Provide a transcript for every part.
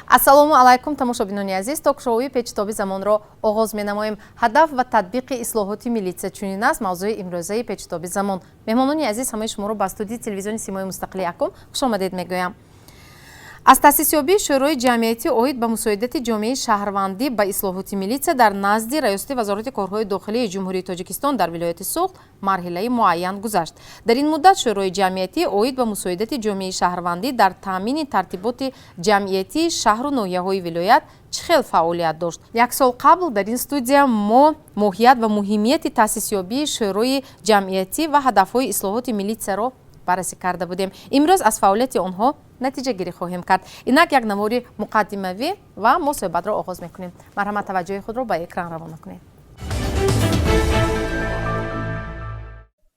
ассалому алайкум тамошобинони азиз, ток-шоуи печтоби замонро оғоз менамоем. Ҳадаф ва татбиқи ислоҳоти милитсия чунин аст мавзӯи имрӯзаи печтоби замон. Меҳмонони азиз, ҳамаи шуморо ба студияи телевизиони Симои Мустақили Акум хушомадед мегӯям. аз таъсисёбии шӯрои ҷамъияти оид ба мусоидати ҷомеаи шаҳрвандӣ ба ислоҳоти милитсия дар назди раёсати вазорати корҳои дохилии ҷумҳурии Тоҷикистон дар вилояти Суғд марҳилаи муайян гузашт. Дар ин муддат шӯрои ҷамъияти оид ба мусоидати ҷомеаи шаҳрвандӣ дар таъмини тартиботи ҷамъиятии шаҳру ноҳияҳои вилоят чӣ хел фаъолият дошт? Як сол қабл дар ин студия мо моҳият ва муҳимияти таъсисёбии шӯрои ҷамъиятӣ ва ҳадафҳои ислоҳоти милитсияро баррасӣ карда будем. Имрӯз аз фаъолияти онҳо натиҷагирӣ хоҳем кард. Инак як навори муқаддимавӣ ва мо суҳбатро оғоз мекунем. Марҳамат, таваҷҷӯҳи худро ба экран равона кунед.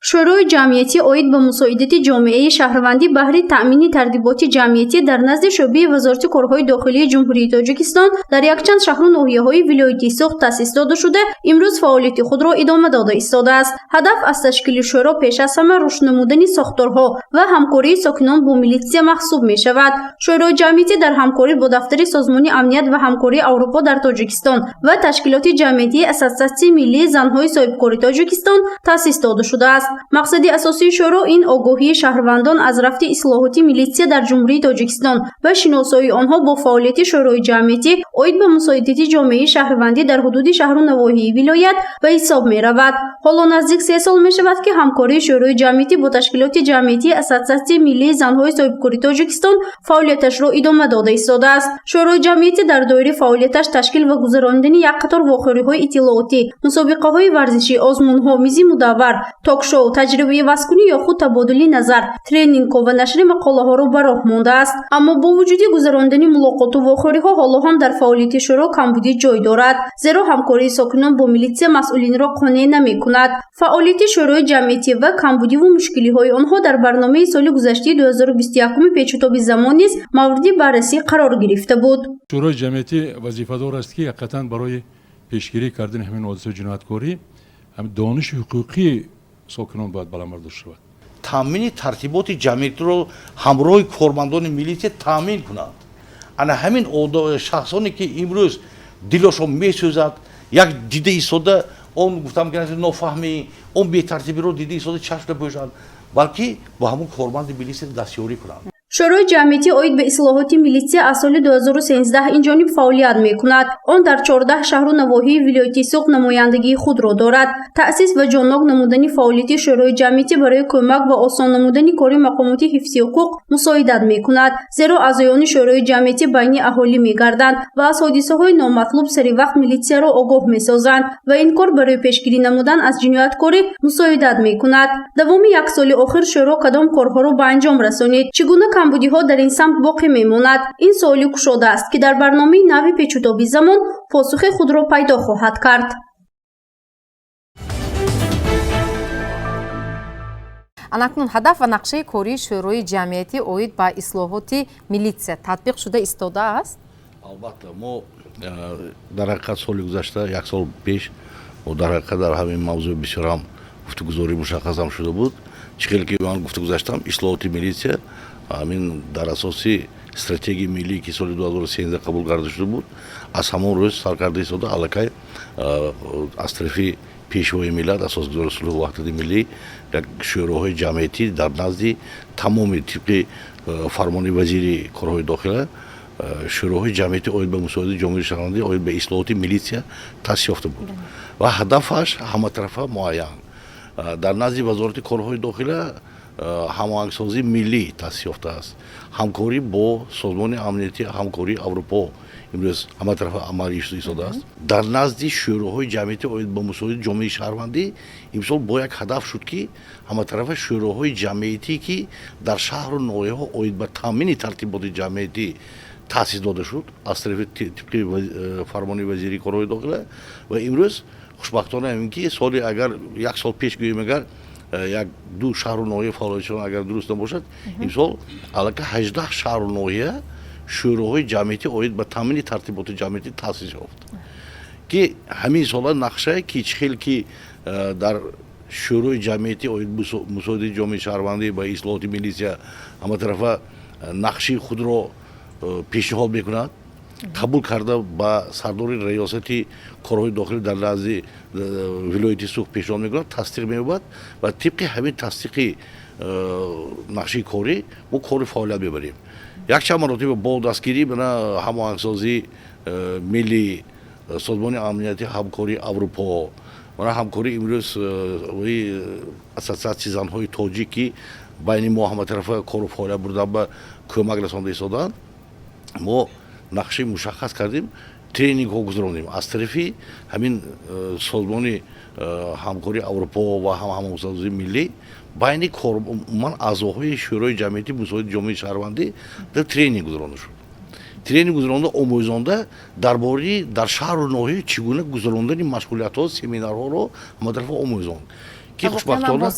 шӯрои ҷамъияти оид ба мусоидати ҷомеаи шаҳрвандӣ баҳри таъмини тартиботи ҷамъиятӣ дар назди шӯъбаи вазорати корҳои дохилии ҷумҳурии Тоҷикистон дар якчанд шаҳру ноҳияҳои вилояти Суғд таъсис дода шуда, имрӯз фаъолияти худро идома дода истодааст. ҳадаф аз ташкили шӯро пеш аз ҳама рушд намудани сохторҳо ва ҳамкории сокинон бо милитсия маҳсуб мешавад. шӯрои ҷамъиятӣ дар ҳамкорӣ бо дафтари Созмони амният ва ҳамкории Аврупо дар Тоҷикистон ва ташкилоти ҷамъиятии Ассотсиатсияи миллии занҳои соҳибкори Тоҷикистон таъсис дода шудааст. мақсади асосии шӯро ин огоҳии шаҳрвандон аз рафти ислоҳоти милитсия дар ҷумҳурии Тоҷикистон ва шиносоии онҳо бо фаъолияти шӯрои ҷамъиятӣ оид ба мусоидати ҷомеаи шаҳрвандӣ дар ҳудуди шаҳру навоҳии вилоят ба ҳисоб меравад. ҳоло наздик 3 сол мешавад ки ҳамкории шӯрои ҷамъиятӣ бо ташкилоти ҷамъиятии Ассотсиатсияи миллии занҳои соҳибкори Тоҷикистон фаъолияташро идома дода истодааст. шӯрои ҷамъиятӣ дар доираи фаъолияташ ташкил ва гузарондани як қатор вохӯриҳои иттилоотӣ, мусобиқаҳои варзишӣ, озмунҳо, мизи мудаввар, ток-шоу, таҷрибаи васкунӣ ё худ табодули назар, тренингҳо ва нашри мақолаҳоро ба роҳ мондааст. аммо бо вуҷуди гузарондани мулоқоту вохӯриҳо ҳоло ҳам дар фаъолияти шӯро камбудӣ ҷой дорад, зеро ҳамкории сокинон бо милитсия масъулинро қонеъ намекунад. фаъолияти шӯрои ҷамъиятӣ ва камбудиву мушкилиҳои онҳо дар барномаи соли гузаштаи 2021 печтоби замон низ мавриди баррасӣ қарор гирифта буд. шӯрои ҷамъиятӣ вазифадор аст ки ҳақиқатан барои пешгирӣ кардани ҳамин ҳодисаи ҷинояткорӣ дониши ҳуқуқии сокинон бояд баландбардошт шавад. таъмини тартиботи ҷамъиятиро ҳамроҳи кормандони милитсия таъмин кунад. ана ҳамин шахсоне ки имрӯз дилашон месӯзад, як дида истода, он гуфтам нофаҳмӣ, он бетартибиро дида истода чашм напӯшанд, балки бо ҳамон корманди милитсия дастёрӣ кунанд. шӯрои ҷамъиятӣ оид ба ислоҳоти милитсия аз соли 2013 инҷониб фаъолият мекунад. он дар 14 шаҳру навоҳии вилояти Суғд намояндагии худро дорад. таъсис ва ҷоннок намудани фаъолияти шӯрои ҷамъиятӣ барои кӯмак ва осон намудани кори мақомоти ҳифзи ҳуқуқ мусоидат мекунад, зеро аъзоёни шӯрои ҷамъиятӣ байни аҳолӣ мегарданд ва аз ҳодисаҳои номатлуб саривақт милитсияро огоҳ месозанд ва ин кор барои пешгирӣ намудан аз ҷинояткорӣ мусоидат мекунад. давоми як соли охир шӯро кадом корҳоро ба анҷом расонид? чӣ гуна камбудиҳо дар ин самт боқӣ мемонад? ин суоли кушода аст ки дар барномаи нави печутоби замон посухи худро пайдо хоҳад кард. анакнун ҳадаф ва нақшаи кории шӯрои ҷамъиятӣ оид ба ислоҳоти милитсия татбиқ шуда истодааст? албатта мо дар ҳақиқат соли гузашта, як сол пеш дар ҳақиқат дар ҳамин мавзӯъ бисёрам гуфтугузорӣ мушаххасам шуда буд. чӣ хел ки ман гуфта гузаштам, ислоҳоти милитсия ҳамин дар асоси стратегияи миллии ки соли 2013 қабул карда шуда буд, аз ҳамон рӯз сар карда истода аллакай аз тарафи пешвои миллат, асосгузори сулҳу ваҳдати миллӣ, як шӯроҳои ҷамъиятӣ дар назди тамоми тибқи фармони вазири корҳои дохила шӯроҳои ҷамъиятӣ оид ба мусоидати ҷомеаи шаҳрвандӣ оид ба ислоҳоти милитсия таъсис ёфта буд ва ҳадафаш ҳаматарафа муайян дар назди вазорати корҳои дохила ҳамоҳангсозии миллӣ таъсис ёфтааст. ҳамкорӣ бо созмони амнияти ҳамкории Аврупо имрӯз ҳаматарафа амалӣ истодааст. дар назди шӯроҳои ҷамъиятӣ оид ба мусоидати ҷомеаи шаҳрвандӣ имсол бо як ҳадаф шуд ки ҳаматарафа шӯроҳои ҷамъиятӣ ки дар шаҳру ноҳияҳо оид ба таъмини тартиботи ҷамъиятӣ таъсис дода шуд аз тарафи тибқи фармони вазири корҳои дохила ва имрӯз хушбахтона ин ки соли агар як сол пеш гӯем агар як ду шаҳру ноҳия фаъолиятшон агар дуруст набошад, имсол аллакай 18 шаҳру ноҳия шӯроҳои ҷамъиятӣ оид ба таъмини тартиботи ҷамъиятӣ таъсис ёфт ки ҳамин сола нақшае ки чӣ хел ки дар шӯрои ҷамъиятӣ оид мусоидати ҷомеаи шаҳрвандӣ ба ислоҳоти милитсия ҳаматарафа нақши худро пешниҳод мекунад қабул карда ба сардори раёсати корҳои дохилӣ дар лаҳзи вилояти сух пешон мегӯрад, тасдиқ меёбад ва тибқи ҳамин тасдиқи нақши корӣ мо кори фаъолият мебарем. Якчанд маротиба бо дастгирӣ бина ҳамоҳангсозии миллии созмони амнияти ҳамкории аврупо ва ҳамкории имрӯз ассотсиатсияи занҳои тоҷик ки байни мо ҳаматарафа кору фаъолият бурдан ба кӯмак расонда истоданд, мо нақши мушаххас кардем, тренингҳо гузаронем аз тарафи ҳамин созмони ҳамкории аврупо ва ҳамоҳангсозии миллӣ байни умуман аъзоҳои шӯрои ҷамъияти мусоиди ҷомеаи шаҳрвандӣ дар тренинг гузаронда шуд. Тренинг гузаронда омӯзонда дар бораи дар шаҳру ноҳия чӣ гуна гузарондани машғулиятҳо, семинарҳоро ҳаматарафа омӯзонд ки хушбахтона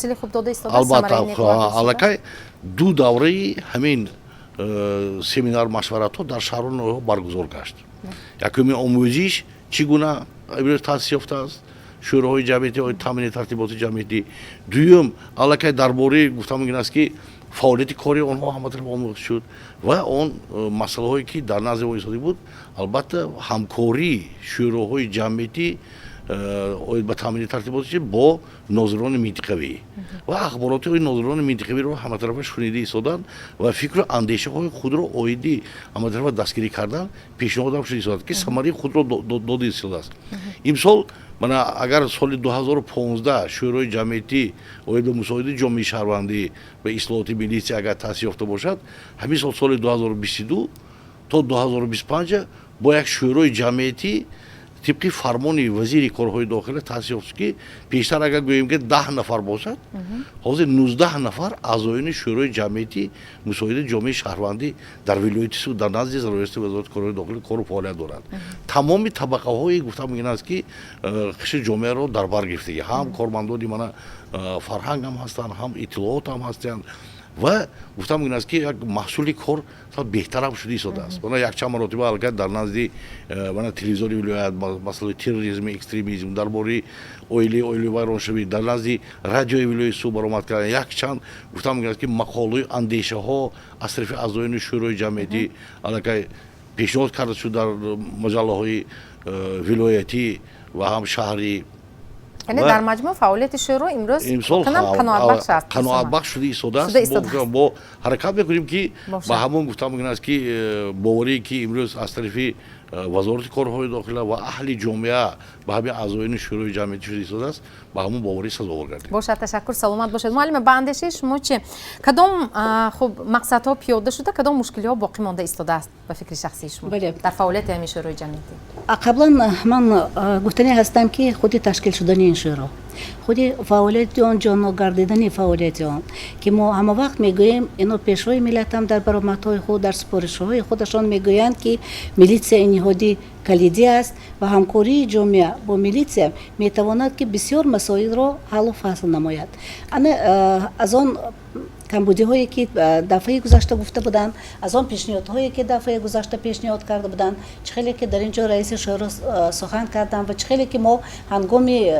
албатта аллакай ду давраи ҳамин семинар машваратҳо дар шаҳру ноҳияҳо баргузор гашт. Якуми омӯзиш чӣ гуна имрӯз таъсис ёфтааст шӯроҳои ҷамъиятии таъмини тартиботи ҷамъиятӣ. Дуюм аллакай дар бораи гуфтам ин аст ки фаъолияти кори онҳо ҳаматарафа омӯхта шуд ва он масъалаҳое ки дар назди мо истода буд, албатта ҳамкории шӯроҳои ҷамъиятӣ оид ба таъмини тартиботи бо нозирони минтиқавӣ ва ахборотиҳои нозирони минтиқавиро ҳаматарафа шунида истоданд ва фикру андешаҳои худро оиди ҳаматарафа дастгирӣ кардан пешниҳодам шуда истоданд ки самараи худро дода истодааст. Имсол мана агар соли 2015 шӯрои ҷамъиятӣ оид ба мусоидаи ҷомеаи шаҳрвандӣ ва ислоҳоти милитсия агар таъсис ёфта бошад, ҳамин сол соли 2022 то 2025 бо як шӯрои ҷамъиятӣ тибқи фармони вазири корҳои дохила таъсис ёфт ки пештар агар гӯем ки 10 нафар бошад, ҳозир 19 нафар аъзоёни шӯрои ҷамъияти мусоидаи ҷомеаи шаҳрвандӣ дар вилояти суд дар назди раёсати вазорати корҳои дохилӣ кору фаъолият доранд. Тамоми табақаҳои гуфтам ин аст ки қишри ҷомеаро дар бар гирифтагӣ, ҳам кормандони мана фарҳанг ҳам ҳастанд, ҳам иттилоот ҳам ҳастанд ва гуфтам ин аст ки як маҳсули кор беҳтарам шуда истодааст. Мана якчанд маротиба албатта дар назди мана телевизори вилоят масъалаи терроризм, экстремизм, дар бораи оилаи вайроншавӣ дар назди радиои вилояти суд баромад кардан, якчанд гуфтам ин аст ки мақолаи андешаҳо аз тарафи аъзоёни шӯрои ҷамъиятӣ аллакай пешниҳод карда шуд дар маҷаллаҳои вилоятӣ ва ҳам шаҳрӣ. یعنی در مجموع فعالیت شورا امروز قناعت است. قناعت بخش شده ایستاده. با حرکت میکنیم که با همون گفتم این است که باوری که امروز از طرف وزارت کارهای داخله و اهل جامعه به همین اعضایان شورای جمعیتی شده ایستاده است، با همون باوری سازمان کردیم. باشه، تشکر، سلامت باشید. معلم، به اندیشه شما چه کدام خب مقصدها پیاده شده، کدام مشکل‌ها باقی مانده ایستاده است به فکر شخصی شما در فعالیت همین شورای جمعیتی؟ قبلا من گفتنی هستم که خودی تشکیل شدن این شورا، خودی فعالیت آن جانو گردیدن فعالیت آن که ما همه وقت میگوییم اینو پیشروی ملت هم در برآمدهای خود در سپارش‌های خودشان میگویند که میلیسیا نهادی کلیدی است و همکاری جامعه با میلیسیا میتواند که بسیار مسائل را حل و فصل نماید. انا از آن کمبودی هایی که دفعه گذشته گفته بودند، از آن پیشنهاد هایی که دفعه گذشته پیشنهاد کرده بودند، چخیلی که در اینجا رئیس شورا سخن کردند و چخیلی که ما هنگامی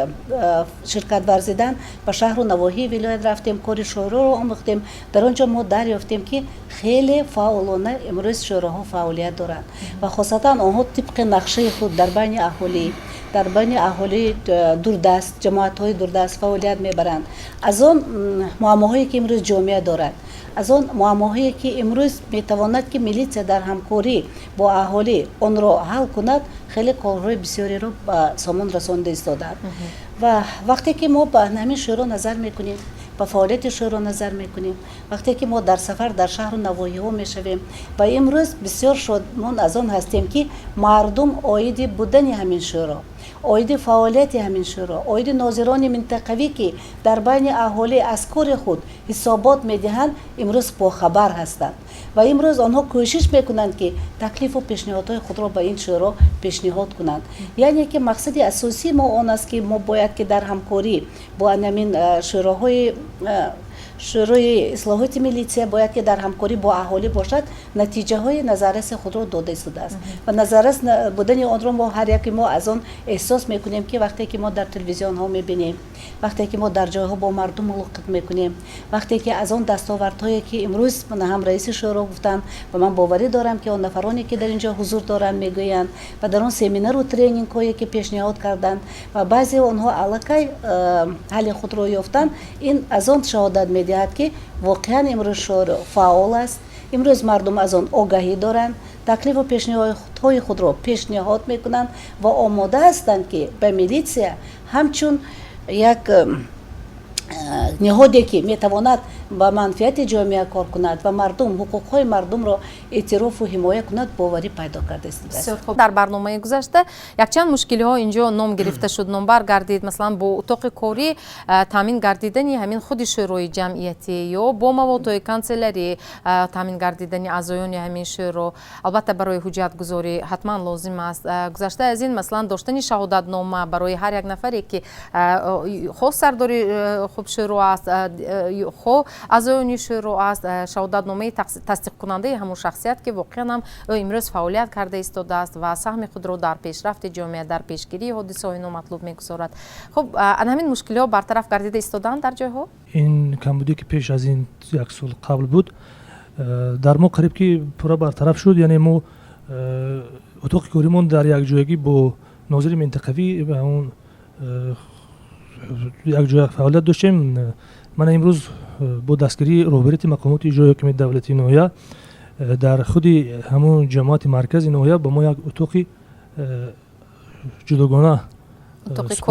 شرکت ورزیدن به شهر و نواحی ولایت رفتیم، کار شورا رو آموختیم. در آنجا ما دریافتیم که خیلی فعالانه امروز شوراها فعالیت دارند و خاصتا آنها طبق نقشه خود در بین اهالی دوردست، جماعت‌های دوردست فعالیت میبرند. از آن معماهایی که امروز جامعه دارد، از آن معماهایی که امروز میتواند که میلیسیا در همکاری با اهالی آن را حل کند، خیلی کارهای بسیاری را به سامان رسانده ایستادند. و وقتی که ما به همین شورا نظر میکنیم، با فعالیت شورا نظر میکنیم، وقتی که ما در سفر در شهر و نواحی ها میشویم و امروز بسیار شادمان از آن هستیم که مردم عاید بودن همین شورا، عاید فعالیت همین شورا، عاید ناظران منطقوی که در بین اهالی از کار خود حسابات میدهند امروز با خبر هستند و امروز آنها کوشش میکنند که تکلیف و پیشنهادهای خود را به این شورا پیشنهاد کنند. یعنی که مقصد اساسی ما آن است که ما باید که در همکاری با همین شوراهای шӯрои ислоҳоти милитсия бояд ки дар ҳамкорӣ бо аҳолӣ бошад натиҷаҳои назарраси худро дода истодааст ва назаррас будани онро мо ҳар яке мо аз он эҳсос мекунем ки вақте ки мо дар телевизионҳо мебинем вақте ки мо дар ҷойҳо бо мардум мулоқот мекунем вақте ки аз он дастовардҳое ки имрӯз ҳам раиси шӯро гуфтанд ва ман боварӣ дорам ки он нафароне ки дар ин ҷо ҳузур доранд мегӯянд ва дар он семинару тренингҳое ки пешниҳод карданд ва баъзе онҳо аллакай ҳалли худро ёфтанд ин аз он шаҳодат медиҳад ки воқеан имрӯз шӯро фаъол аст имрӯз мардум аз он огаҳӣ доранд таклифу пешниҳодҳои худро пешниҳод мекунанд ва омода ҳастанд ки ба милитсия ҳамчун як ниҳоде ки метавонад ба манфиати ҷомеа кор кунад ва мардум ҳуқуқҳои мардумро эътирофу ҳимоя кунад боварӣ пайдо карда истодааст. дар барномаи гузашта якчанд мушкилиҳо инҷо ном гирифта шуд номбар гардид маслан бо утоқи корӣ таъмин гардидани ҳамин худи шӯрои ҷамъиятӣ ё бо маводҳои канцелярӣ таъмин гардидани аъзоёни ҳамин шӯро албатта барои ҳуҷҷатгузорӣ ҳатман лозим аст гузашта аз ин маслан доштани шаҳодатнома барои ҳар як нафаре ки хо сардори хуб шӯро аст хо аъзоёни шӯро аст шаҳодатномаи тасдиқкунандаи ҳамон шахсият ки воқеан ҳам ӯ имрӯз фаъолият карда истодааст ва саҳми худро дар пешрафти ҷомеа дар пешгирии ҳодисаҳои номатлуб мегузорад. Хуб ан ҳамин мушкилиҳо бартараф гардида истодаанд дар ҷойҳо? ин камбудие ки пеш аз ин як сол қабл буд дар мо қариб ки пурра бартараф шуд яъне мо утоқи коримон дар якҷоягӣ бо нозири минтақавӣ якҷоя фаъолият доштем. ман имрӯз бо дастгирии роҳбарияти мақомоти иҷрои ҳокимияти давлатии ноҳия дар худи ҳамон ҷамоати маркази ноҳия ба мо як утоқи ҷудогона утоқи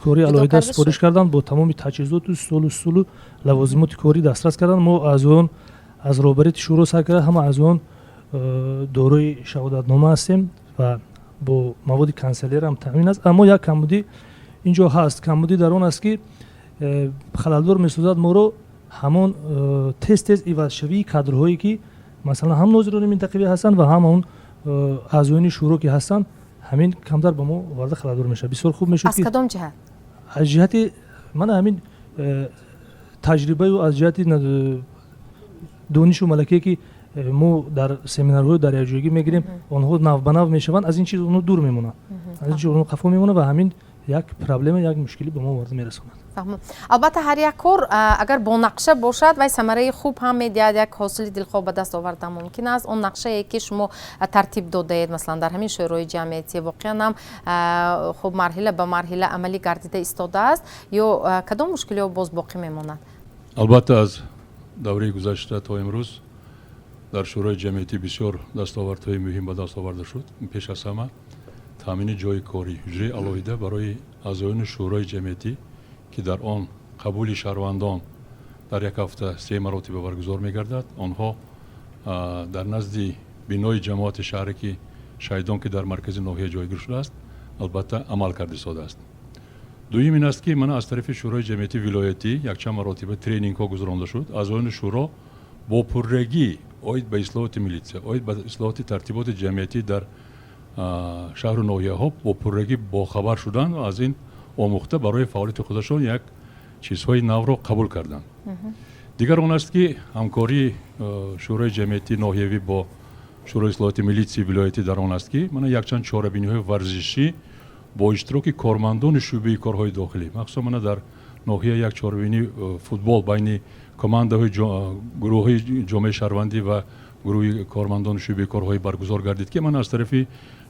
кори алоҳида супориш карданд бо тамоми таҷҳизоту сулу лавозимоти корӣ дастрас карданд. мо аз он аз роҳбарияти шӯро сар карда ҳама аз он дорои шаҳодатнома ҳастем ва бо маводи канцелярия ҳам таъмин аст. аммо як камбудӣ ин ҷо ҳаст. камбудӣ дар он аст ки халалдор месозад моро ҳамон тез ивазшавии кадрҳое ки масалан ҳам нозирони минтақавӣ ҳастанд ва ҳам он аъзоёни шӯро ки ҳастанд ҳамин камтар ба мо варда халалдор мешавад. бисёр хуб мешуд аз кадом ҷиҳат? аз ҷиҳати мана ҳамин таҷрибаю аз ҷиҳати донишу малакие ки мо дар семинарҳои дар якҷоягӣ мегирем онҳо нав ба нав мешаванд аз ин чиз онҳо дур мемонанд аз ин чиз онҳо қафо мемонанд ва ҳамин як проблема як мушкилӣ ба мо варда мерасонад. албатта ҳар як кор агар бо нақша бошад вай самараи хуб ҳам медиҳад як ҳосили дилхоҳ ба даст овардан мумкин аст. он нақшае ки шумо тартиб додаед маслан дар ҳамин шӯрои ҷамъиятӣ воқеан ҳам хуб марҳила ба марҳила амалӣ гардида истодааст ё кадом мушкилиҳо боз боқӣ мемонад? албатта аз давраи гузашта то имрӯз дар шӯрои ҷамъиятӣ бисёр дастовардҳои муҳим ба даст оварда шуд. пеш аз ҳама таъмини ҷои корӣ ҳуҷраи алоҳида барои аъзоёни шӯрои ҷамъиятӣ ки дар он қабули шаҳрвандон дар як ҳафта 3 маротиба баргузор мегардад. онҳо дар назди бинои ҷамоати шаҳре ки шаҳидон ки дар маркази ноҳия ҷойгир шудааст албатта амал карда истодааст. дуюм ин аст ки мана аз тарафи шӯрои ҷамъиятии вилоятӣ якчанд маротиба тренингҳо гузаронда шуд. аъзоёни шӯро бо пуррагӣ оид ба ислоҳоти милитсия оид ба ислоҳоти тартиботи ҷамъиятӣ дар шаҳру ноҳияҳо бо пуррагӣ бохабар шуданд ва аз ин омӯхта барои фаъолияти худашон як чизҳои навро қабул карданд. дигар он аст ки ҳамкории шӯрои ҷамъиятии ноҳиявӣ бо шӯрои ислоҳоти милитсии вилоятӣ дар он аст ки мана якчанд чорабиниҳои варзишӣ бо иштироки кормандони шӯъбаи корҳои дохилӣ махсусан мана дар ноҳия як чорабинии футбол байни командаҳои гурӯҳҳои ҷомеаи шаҳрвандӣ ва гурӯҳи кормандони шӯъбаи корҳои баргузор гардид ки мана аз тарафи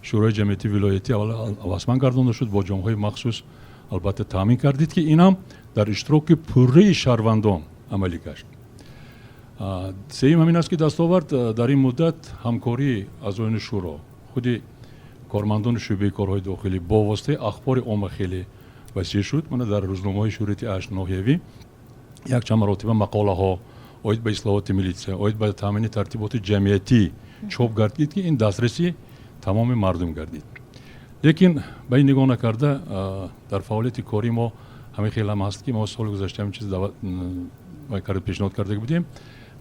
шӯрои ҷамъиятии вилоятӣ аввасман гардонда шуд бо ҷомҳои махсус албатта таъмин гардид ки ин ҳам дар иштироки пурраи шаҳрвандон амалӣ гашт. сеюм ҳамин аст ки дастовард дар ин муддат ҳамкории аъзоёни шӯро худи кормандони шӯъбаи корҳои дохилӣ бо воситаи ахбори омма хеле васеъ шуд. мана дар рӯзномаҳои шӯрияти ашт ноҳиявӣ якчанд маротиба мақолаҳо оид ба ислоҳоти милитсия оид ба таъмини тартиботи ҷамъиятӣ чоп гардид ки ин дастраси тамоми мардум гардид. лекин ба ин нигоҳ накарда дар фаъолияти корӣ мо ҳамин хел ҳам ҳаст ки мо соли гузашта ҳамин чиз пешниҳод карда будем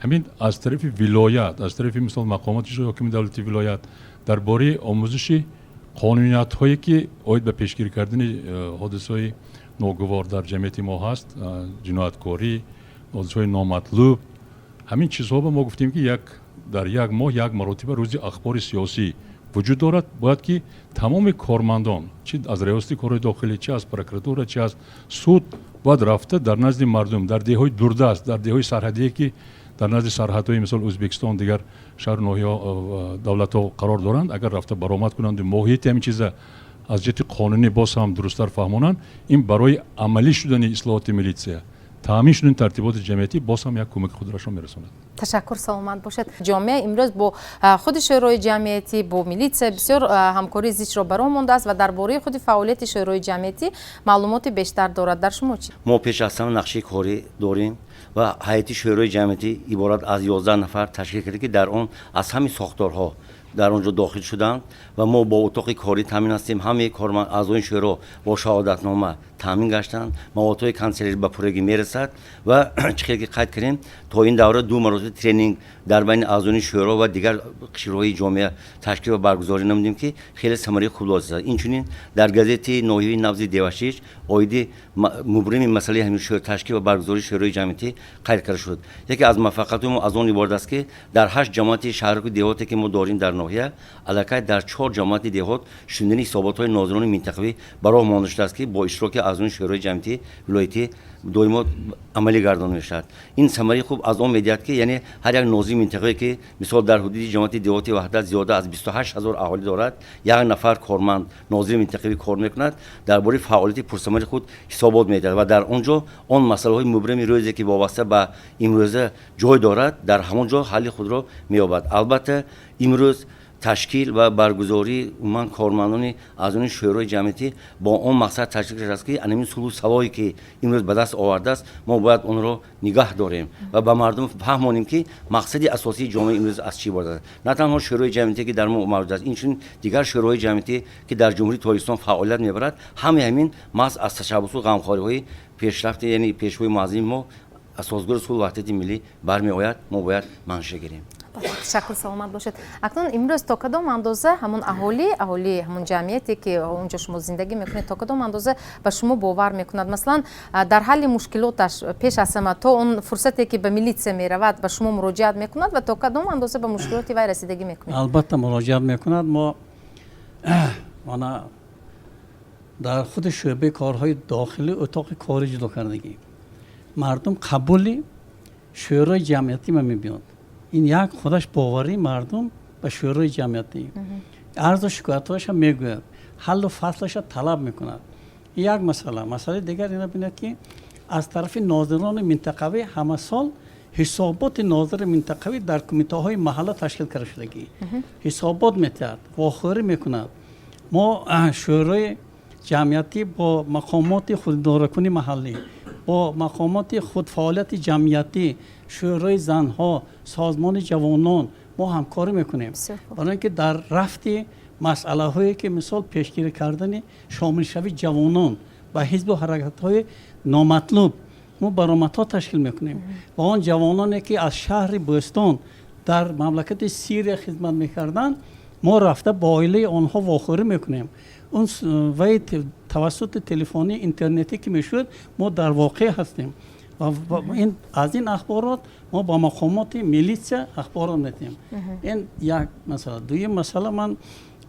ҳамин аз тарафи вилоят аз тарафи мисол мақомоти иҷрои ҳокими давлати вилоят дар бораи омӯзиши қонуниятҳое ки оид ба пешгирӣ кардани ҳодисаҳои ногувор дар ҷамъияти мо ҳаст ҷинояткорӣ нозишҳои номатлуб ҳамин чизҳо ба мо гуфтем ки дар як моҳ як маротиба рӯзи ахбори сиёсӣ вуҷуд дорад. Бояд ки тамоми кормандон чи аз реосати корҳои дохилӣ, чи аз прокуратура, чи аз суд бояд рафта дар назди мардум дар деҳҳои дурдаст, дар деҳҳои сарҳадие ки дар назди сарҳадҳои мисол Ӯзбекистон, дигар шаҳру ноҳияҳо давлатҳо қарор доранд, агар рафта баромад кунанду моҳияти ҳамин чиза аз ҷиҳати қонунӣ боз ҳам дурусттар фаҳмонанд, ин барои амалӣ шудани ислоҳоти милитсия, таъмин шудани тартиботи ҷамъиятӣ боз ҳам як кӯмаки худрашон мерасонад. ташаккур, саломат бошед. ҷомеа имрӯз бо худи шӯрои ҷамъиятӣ, бо милитсия бисёр ҳамкории зичро баро мондааст ва дар бораи худи фаъолияти шӯрои ҷамъиятӣ маълумоти бештар дорад. дар шумо чӣ? мо пеш аз ҳама нақши корӣ дорем ва ҳайати шӯрои ҷамъиятӣ иборат аз 11 нафар ташкил карда ки дар он аз ҳами сохторҳо дар онҷо дохил шуданд ва мо бо утоқи корӣ таъмин ҳастем. ҳамаи аъзои шӯро бо шаҳодатнома таъмин гаштанд. маводҳои канцелярӣ ба пуррагӣ мерасад ва чӣ хеле ки қайд кардем, то ин давра 2 маротиба тренинг дар байни аъзои шӯро ва дигар қишрҳои ҷомеа ташкил ва баргузорӣ намудем ки хеле самараи хуб дошт. инчунин дар газети ноҳияи навзи девашиш оиди мубрими масъалаи ҳамин ташкил ва баргузории шӯрои ҷамъиятӣ қайд карда шуд. яке аз муваффақиятҳои мо аз он иборат аст ки дар 8 ҷамоати шаҳру деҳоте ки мо дорем дар ноҳия, аллакай дар 4 ҷамоати деҳот шунидани ҳисоботҳои нозирони минтақавӣ ба роҳ монда шудааст ки бо иштироки аъзои шӯрои ҷамъиятӣ вилоятӣ доимо амалӣ гардонда мешавад. ин самараи хуб аз он медиҳад ки яъне ҳар як нозири минтақавие ки мисол дар ҳудуди ҷамоати деҳоти ваҳдат зиёда аз 28 000 аҳолӣ дорад, як нафар корманд нозири минтақавӣ кор мекунад, дар бораи фаъолияти пурсамари худ ҳисобот медиҳад ва дар он ҷо он масъалаҳои мубрими рӯзе ки вобаста ба имрӯза ҷой дорад, дар ҳамон ҷо ҳалли худро меёбад. албатта имрӯз ташкил ва баргузории умуман кормандони аъзои шӯрои ҷамъиятӣ бо он мақсад ташкил шудааст ки анамин сулҳу салоҳе ки имрӯз ба даст овардааст, мо бояд онро нигаҳ дорем ва ба мардум фаҳмонем ки мақсади асосии ҷомеа имрӯз аз чӣ иборат аст. на танҳо шӯрои ҷамъиятӣ ки дар мо мавҷуд аст, инчунин дигар шӯроҳои ҷамъиятӣ ки дар ҷумҳурии Тоҷикистон фаъолият мебарад, ҳамаи ҳамин маҳз аз ташаббусу ғамхориҳои пешрафти яъне пешвои муаззими мо асосгори сулҳу ваҳдати миллӣ бармеояд. мо бояд маншия гирем. ташаккур, саломат бошед. акнун имрӯз то кадом андоза ҳамун аҳолӣ ҳамун ҷамъияте ки онҷо шумо зиндагӣ мекунед, то кадом андоза ба шумо бовар мекунад? маслан дар ҳалли мушкилоташ пеш аз ҳама то он фурсате ки ба милитсия меравад ба шумо муроҷиат мекунад ва то кадом андоза ба мушкилоти вай расидагӣ мекунед? албатта муроҷиат мекунад. мо мана дар худи шӯъбаи корҳои дохилӣ утоқи корӣ ҷудо кардагӣ мардум қабули шӯрои ҷамъиятӣ ма мебиёд. ин як худаш боварии мардум ба шӯрои ҷамъиятӣ арзу шикоятҳояша мегӯяд, ҳаллу фаслаша талаб мекунад. як масъалаи дигар ина бинад ки аз тарафи нозирони минтақавӣ ҳама сол ҳисоботи нозири минтақавӣ дар кумитаҳои маҳалла ташкил карда шудагӣ ҳисобот метиҳад, вохӯрӣ мекунад. мо шӯрои ҷамъиятӣ бо мақомоти худидоракунӣ маҳаллӣ, бо мақомоти худфаъолияти ҷамъиятӣ, шӯрои занҳо, созмони ҷавонон мо ҳамкорӣ мекунем, барои ин ки дар рафти масъалаҳое ки мисол пешгирӣ кардани шомилшавии ҷавонон ба ҳизбу ҳаракатҳои номатлуб мо баромадҳо ташкил мекунем. ва он ҷавононе ки аз шаҳри Бӯстон дар мамлакати Сирия хизмат мекарданд, мо рафта ба оилаи онҳо вохӯрӣ мекунем. он ваи тавассути телефонӣ интернетӣ ки мешуд, мо дар воқеъ ҳастем. аз ин ахборот мо ба мақомоти милитсия ахборот метиҳем. ин як масъала. дуюм масъала, ман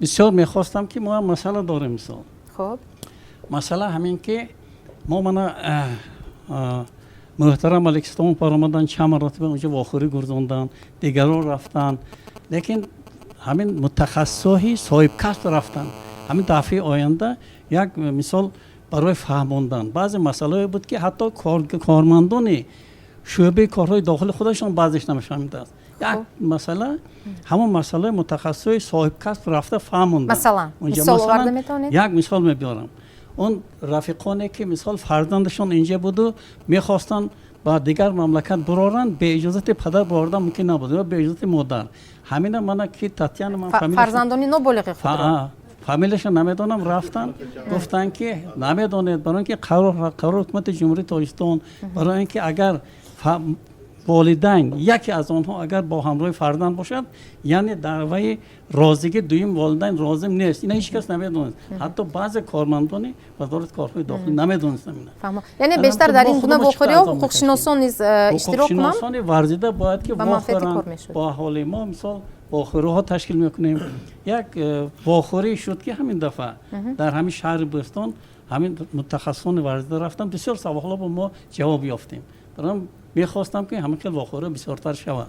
бисёр мехостам ки мо ҳам масъала дорем. мисол масъала ҳамин ки мо мана муҳтарам Алексистон паромадан чанд маротиба онҷо вохӯрӣ гурзонданд, дигарон рафтанд, лекин ҳамин мутахассисоҳи соҳибкасб рафтанд. ҳамин дафъаи оянда як мисол барои фаҳмондан баъзе масъалаҳое буд ки ҳатто кормандони шӯъбаи корҳои дохили худашон баъзеш намефаҳмидааст. як масъала ҳамон масъалаи мутахассисои соҳибкасб рафта фаҳмонданд. масалан як мисол мебиёрам. он рафиқоне ки мисол фарзандашон инҷа буду мехостанд ба дигар мамлакат буроранд, бе иҷозати падар бурордан мумкин набуд ё бе иҷозати модар. ҳамина мана ки Татьяна ман фарзандони ноболиғи худро фамилияша намедонам, рафтан гуфтанд ки намедонед, барои ин ки қарор ҳукумати ҷумҳурии Тоҷикистон барои ин ки агар والدین یکی از آنها اگر با همراه فرزند باشد یعنی دعوی رازیگی دویم والدین لازم نیست اینا هیچ کس نمیدونست حتی بعض کارمندان وزارت کارهای داخلی نمیدونستن اینا فهمم. یعنی بیشتر در این گونه واخوری ها حقوق‌شناسان نیز اشتراک کنند حقوق‌شناسان ورزیده باید که و منفعت واخورن کار میشد. با حال ما مثال واخوری ها تشکیل میکنیم یک واخوری شد که همین دفعه در همین شهر بستان همین متخصصان ورزیده رفتن بسیار سوالات با ما جواب یافتیم دارم میخواستم که همین خیلی واخوری بسیارتر شود.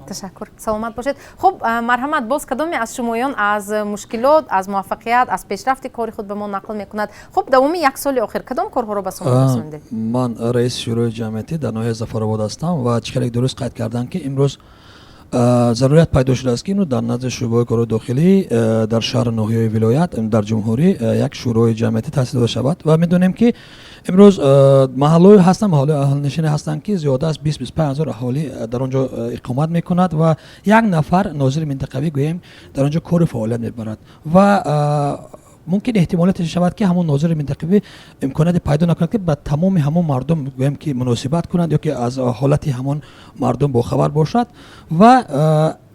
تشکر سلامت باشید. خب مرحمت باز کدامی از شمایان از مشکلات از موفقیت از پیشرفت کاری خود به ما نقل میکند. خب دوام یک سال آخر کدام کارها رو به شما رسوندید؟ من رئیس شورای جمعیتی در ناحیه ظفرآباد هستم و چقدر درست قید کردن که امروز ضرورت پیدا شده است که در نزد شعبه کار داخلی در شهر ناحیه ولایت در جمهوری یک شورای جمعیتی تأسیس شود و میدونیم که امروز محله‌ای هستن محله اهل نشین هستن که زیاده از 20-25 هزار اهالی در آنجا اقامت میکند و یک نفر ناظر منطقوی گوییم در آنجا کار فعالیت میبرد و ممکن احتمالاتش شود که همون ناظر منطقوی امکانات پیدا نکند که به تمام همون مردم گویم که مناسبت کنند یا که از حالت همون مردم با خبر باشد و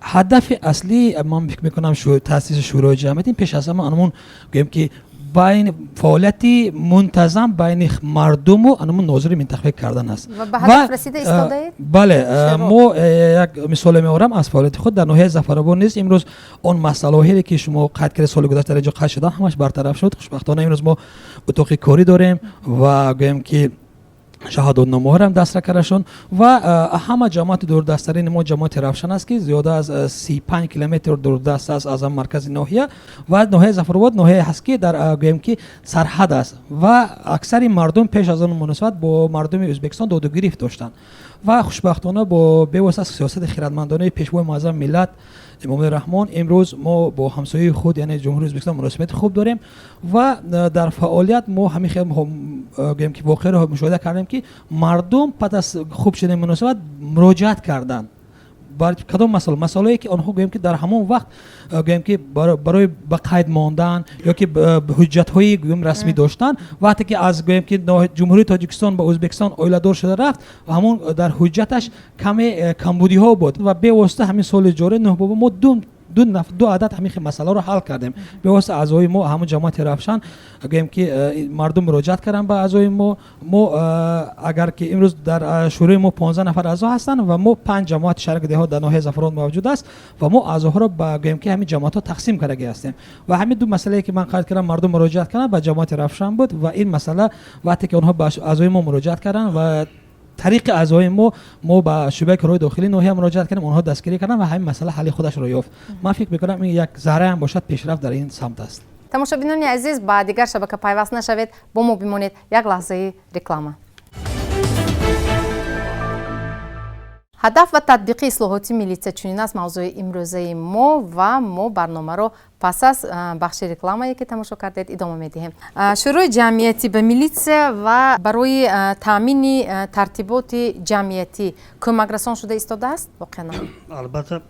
هدف اصلی من فکر میکنم تاسیس شورای جمعیتی پیش از همه همون گویم که بین فعالیتی منتظم بین مردم و همون ناظر منطقوی کردن است و به هدف رسیده ایستاده اید؟ بله ما یک مثال میارم از فعالیت خود در ناحیه ظفرآباد نیست امروز اون مسائلی که شما قید کرده سال گذشته در اینجا قید شدن همش برطرف شد خوشبختانه امروز ما اتاق کاری داریم و گویم که شهادتنامه ها هم دست کردشون و همه جماعت دوردستترین ما جماعت روشن است که زیاده از 35 کیلومتر دوردست است از مرکز ناحیه و ناحیه ظفرآباد ناحیه هست که در گویم که سرحد است و اکثر مردم پیش از آن مناسبت با مردم ازبکستان داد و گریفت داشتند و خوشبختانه با بواسطه سیاست خردمندانه پیشوا معظم ملت امام رحمان امروز ما با همسایه خود یعنی جمهوری ازبکستان مناسبت خوب داریم و در فعالیت ما همین خیلی گویم که واقعا رو مشاهده کردیم که مردم پس از خوب شدن مناسبت مراجعت کردن برای کدام مسائلی که آنها گویم که در همون وقت گویم که برای به قید ماندن یا که حجت های گویم رسمی داشتن وقتی که از گویم که جمهوری تاجیکستان با ازبکستان اویله دار شده رفت و همون در حجتش کمی کمبودی ها بود و به واسطه همین سال جاری نه بابا ما دو عدد همین مسئله رو حل کردیم به واسطه اعضای ما همون جماعت رفشن گویم که مردم مراجعت کردن به اعضای ما اگر که امروز در شورای ما 15 نفر اعضا هستن و ما 5 جماعت شهر دهات در ناحیه ظفرآباد موجود است و ما اعضاها رو به گویم که همین جماعت ها تقسیم کرده هستیم و همین دو مسئله که من قید کردم مردم مراجعت کردن به جماعت رفشن بود و این مسئله وقتی که اونها به اعضای ما مراجعت کردن و طریق اعضای ما به شعبه کارهای داخلی ناحیه مراجعت کردیم اونها دستگیری کردن و همین مسئله حل خودش رو یافت من فکر میکنم این یک ذره هم باشد پیشرفت در این سمت است. تماشابینان عزیز با دیگر شبکه پیوست نشوید با ما بمانید یک لحظه رکلامه. هدف و تطبیق اصلاحات ملیته چنین است موضوع امروزه ما و ما برنامه رو پس از بخش رکلامه که تماشا کردید ادامه میدهیم. شورای جمعیتی به میلیته و برای تامین ترتیبات جمعیتی کمک رسان شده ایستاده است واقعا؟ البته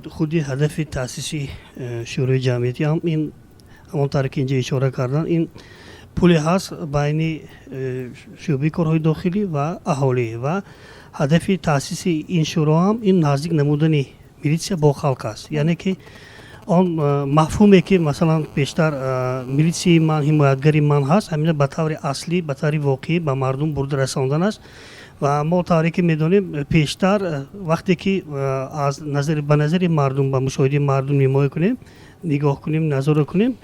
خودی هدف تأسیس شورای جمعیتی هم این همونطور که اینجا اشاره کردن این پلی هست بین شعبه کارهای داخلی و اهالی و هدف تأسیس این شورا هم این نزدیک نمودن میلیسیا با خلق است یعنی که آن مفهومی که مثلا بیشتر میلیسی من حمایتگری من هست همین به طور اصلی به طور واقعی به مردم برده رساندن است و ما تاریخی میدونیم پیشتر وقتی که از نظر مردم به مشاهده مردم نگاه کنیم نظر کنیم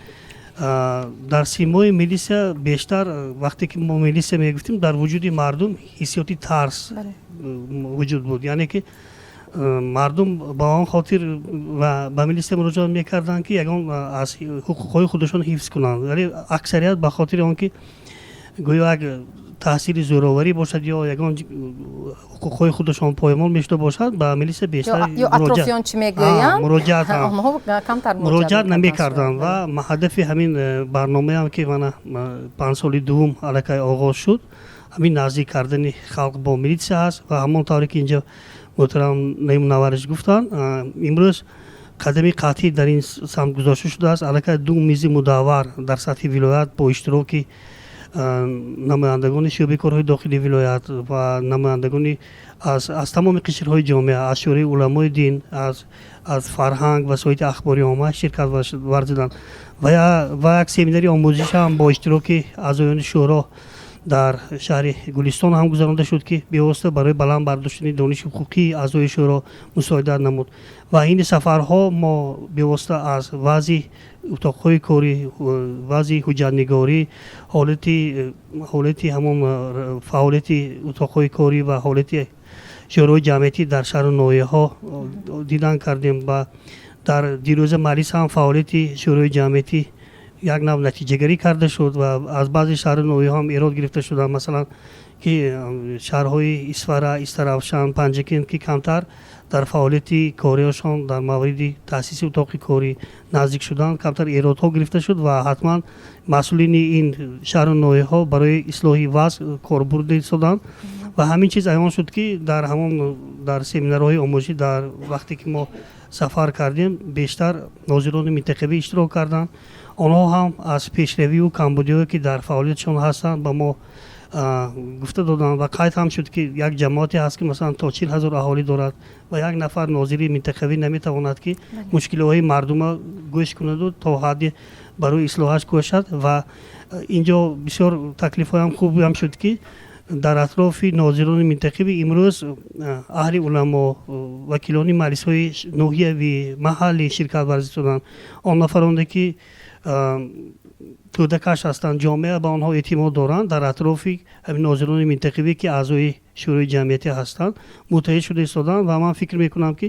در سیمای میلیسیا بیشتر وقتی که ما میلیسیا میگفتیم در وجود مردم حسیاتی ترس وجود بود یعنی که مردم با آن خاطر و به میلیسیا مراجعه میکردن که یگان از حقوقهای خودشون حفظ کنند ولی اکثریت به خاطر آنکه گویا یک تحصیل زوراوری باشد یا یگان حقوقهای خودشان پایمال میشده باشد به میلیسیا بیشتر یا اطرافیان چی میگویند مراجعت نمیکردن و هدف همین برنامه هم که من 5 سال دوم علیه آغاز شد همین نزدیک کردن خلق با میلیسیا هست و همون طوری که اینجا محترم نیم نوارش گفتن امروز قدمی قطعی در این سمت گذاشته شده است علیه 2 میز مداور در سطح ولایت با اشتراک намояндагони шӯъбаи корҳои дохилии вилоят ва намояндагони аз тамоми қишрҳои ҷомеа, аз шӯраи уламои дин, аз фарҳанг ва соити ахбори омма ширкат варзиданд ва як семинари омӯзиш ҳам бо иштироки аъзоёни шӯро дар шаҳри гулистон ҳам гузаронида шуд ки бевосита барои баланд бардоштани дониши ҳуқуқии аъзои шӯро мусоидат намуд ва ин сафарҳо мо бевосита аз вазъи утоқҳои кори, вазъи ҳуҷҷатнигорӣ, ҳолати ҳамон фаъолияти утоқҳои корӣ ва ҳолати шӯрои ҷамъиятӣ дар шаҳру ноҳияҳо дидан кардем ва дар дирӯза маълис ҳам фаъолияти шӯрои ҷамъиятӣ як нав натиҷагарӣ карда шуд ва аз баъзи шаҳру ноҳияҳо ҳам ирод гирифта шуданд, масалан ки шаҳрҳои Исфара, Истаравшан, Панҷакент ки камтар дар фаъолияти кориҳошон дар мавриди таъсиси утоқи корӣ наздик шуданд, камтар иродҳо гирифта шуд ва ҳатман масъулини ин шаҳру ноҳияҳо барои ислоҳи вазъ корбурд истоданд ва ҳамин чиз аён шуд ки дар семинарҳои омӯзишӣ дар вақте ки мо сафар кардем бештар нозирони минтақавӣ иштирок карданд. онҳо ҳам аз пешравию камбудиҳое ки дар фаъолиятшон ҳастанд ба мо гуфта доданд ва қайд ҳам шуд ки як ҷамоате ҳаст ки масалан то 40 000 аҳолӣ дорад ва як нафар нозири минтақавӣ наметавонад ки мушкилиҳои мардума гӯш кунаду то ҳадде барои ислоҳаш кӯшад ва инҷо бисёр таклифҳоям хуби ҳам шуд ки дар атрофи нозирони минтақавӣ имрӯз аҳли уламо вакилони маҷлисҳои ноҳияви маҳаллӣ ширкат варзиш доданд. он нафароне ки кӯдакаш ҳастанд, ҷомеа ба онҳо эътимод доранд, дар атрофи ҳамин нозирони минтақавӣ ки аъзои шӯрои ҷамъиятӣ ҳастанд муттаҳид шуда истоданд ва ман фикр мекунам ки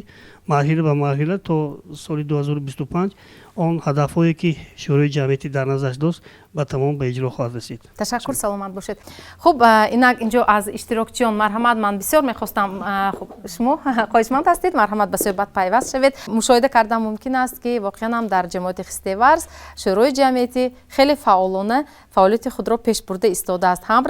марҳила ба марҳила то соли 2025 он ҳадафҳое ки шӯрои ҷамъиятӣ дар назараш дост ба тамом ба иҷро хоҳад расид. ташаккур, саломат бошед. хуб, инак инҷо аз иштирокчиён марҳамат, ман бисёр мехостам шумо хоҳишманд ҳастед, марҳамат ба суҳбат пайваст шавед. мушоҳида кардан мумкин аст ки воқеан ҳам дар ҷамоати хистеварз шӯрои ҷамъиятӣ хеле фаъолона фаъолияти худро пеш бурда истодааст. ҳам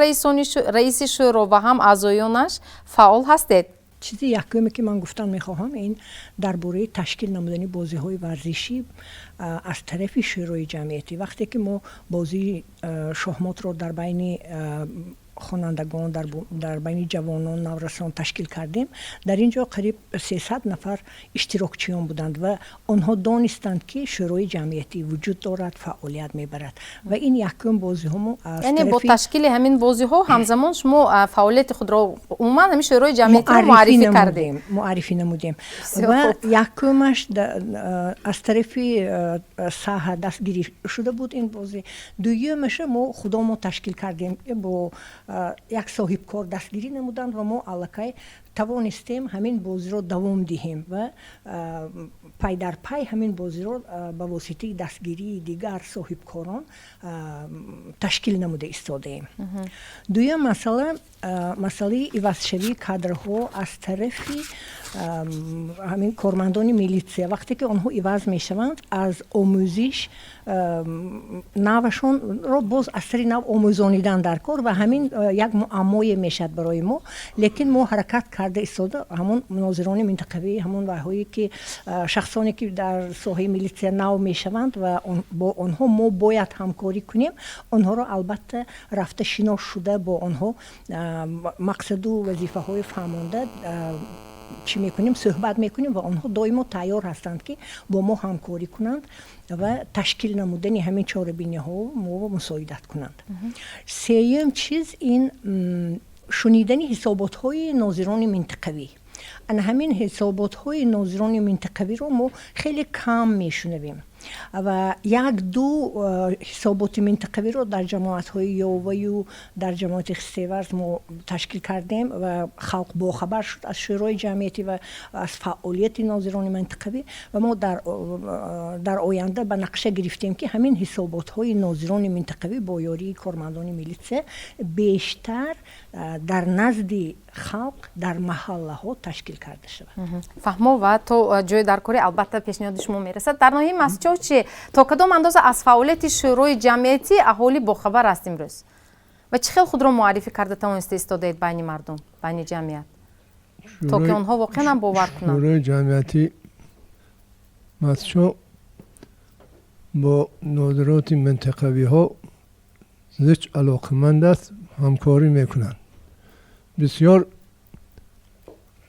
раиси шӯро ва ҳам аъзоёнаш фаъол ҳастед. чизи якуме ки ман гуфтан мехоҳам ин дар бораи ташкил намудани бозиҳои варзишӣ аз тарафи шӯрои ҷамъиятӣ. вақте ки мо бозии шоҳмотро дар байни хонандагон, дар байни ҷавонон, наврасон ташкил кардем, дар ин ҷо қариб 300 нафар иштирокчиён буданд ва онҳо донистанд ки шӯрои ҷамъиятӣ вуҷуд дорад, фаъолият мебарад ва ин якум бозиҳомо аз яъне бо ташкили ҳамин бозиҳо ҳамзамон шумо фаъолияти худро умуман ҳамин шӯрои ҷамъиятиро муаррифӣ намудем ва якумаш аз тарафи саҳа дастгирӣ шуда буд ин бозӣ. дуюмаша мо худомо ташкил кардем бо як соҳибкор дастгирӣ намуданд ва мо аллакай тавонистем ҳамин бозиро давом диҳем ва пай дар пай ҳамин бозиро ба воситаи дастгирии дигар соҳибкорон ташкил намуда истодаем. дуюм масъала масъалаи ивазшавии кадрҳо аз тарафи ҳамин кормандони милитсия. вақте ки онҳо иваз мешаванд аз омӯзиш навашонро боз аз сари нав омӯзонидан дар кор ва ҳамин як муаммое мешад барои мо, лекин мо ҳаракат карда истода ҳамон нозирони минтақавӣ, ҳамон ваҳое ки шахсоне ки дар соҳаи милитсия нав мешаванд ва бо онҳо мо бояд ҳамкорӣ кунем, онҳоро албатта рафта шинос шуда бо онҳо мақсаду вазифаҳои фаҳмонда чӣ мекунем, суҳбат мекунем ва онҳо доимо тайёр ҳастанд ки бо мо ҳамкорӣ кунанд ва ташкил намудани ҳамин чорабиниҳо мо мусоидат кунанд. сеюм чиз ин шунидани ҳисоботҳои нозирони минтақавӣ. ана ҳамин ҳисоботҳои нозирони минтақавиро мо хеле кам мешунавем ва як ду ҳисоботи минтақавиро дар ҷамоатҳои ёваю дар ҷамоати хистеварз мо ташкил кардем ва халқ бохабар шуд аз шӯрои ҷамъиятӣ ва аз фаъолияти нозирони минтақавӣ ва мо дар оянда ба нақша гирифтем ки ҳамин ҳисоботҳои нозирони минтақавӣ бо ёрии кормандони милитсия бештар дар назди халқ дар маҳаллаҳо ташкил карда шавад. фаҳмо ва то ҷои даркорӣ албатта пешниҳоди шумо мерасад. дар ноҳияи масҷид чӣ то кадом андоза аз фаъолияти шӯрои ҷамъиятӣ аҳолӣ бохабар аст имрӯз ва чӣ хел худро муаррифӣ карда тавониста истодаед байни мардум, байни ҷамъият, то ки онҳо воқеан ҳам бовар кунанд? шӯрои ҷамъиятӣ масҷид бо нозироти минтақавиҳо زیچ علاقمند است همکاری میکنند بسیار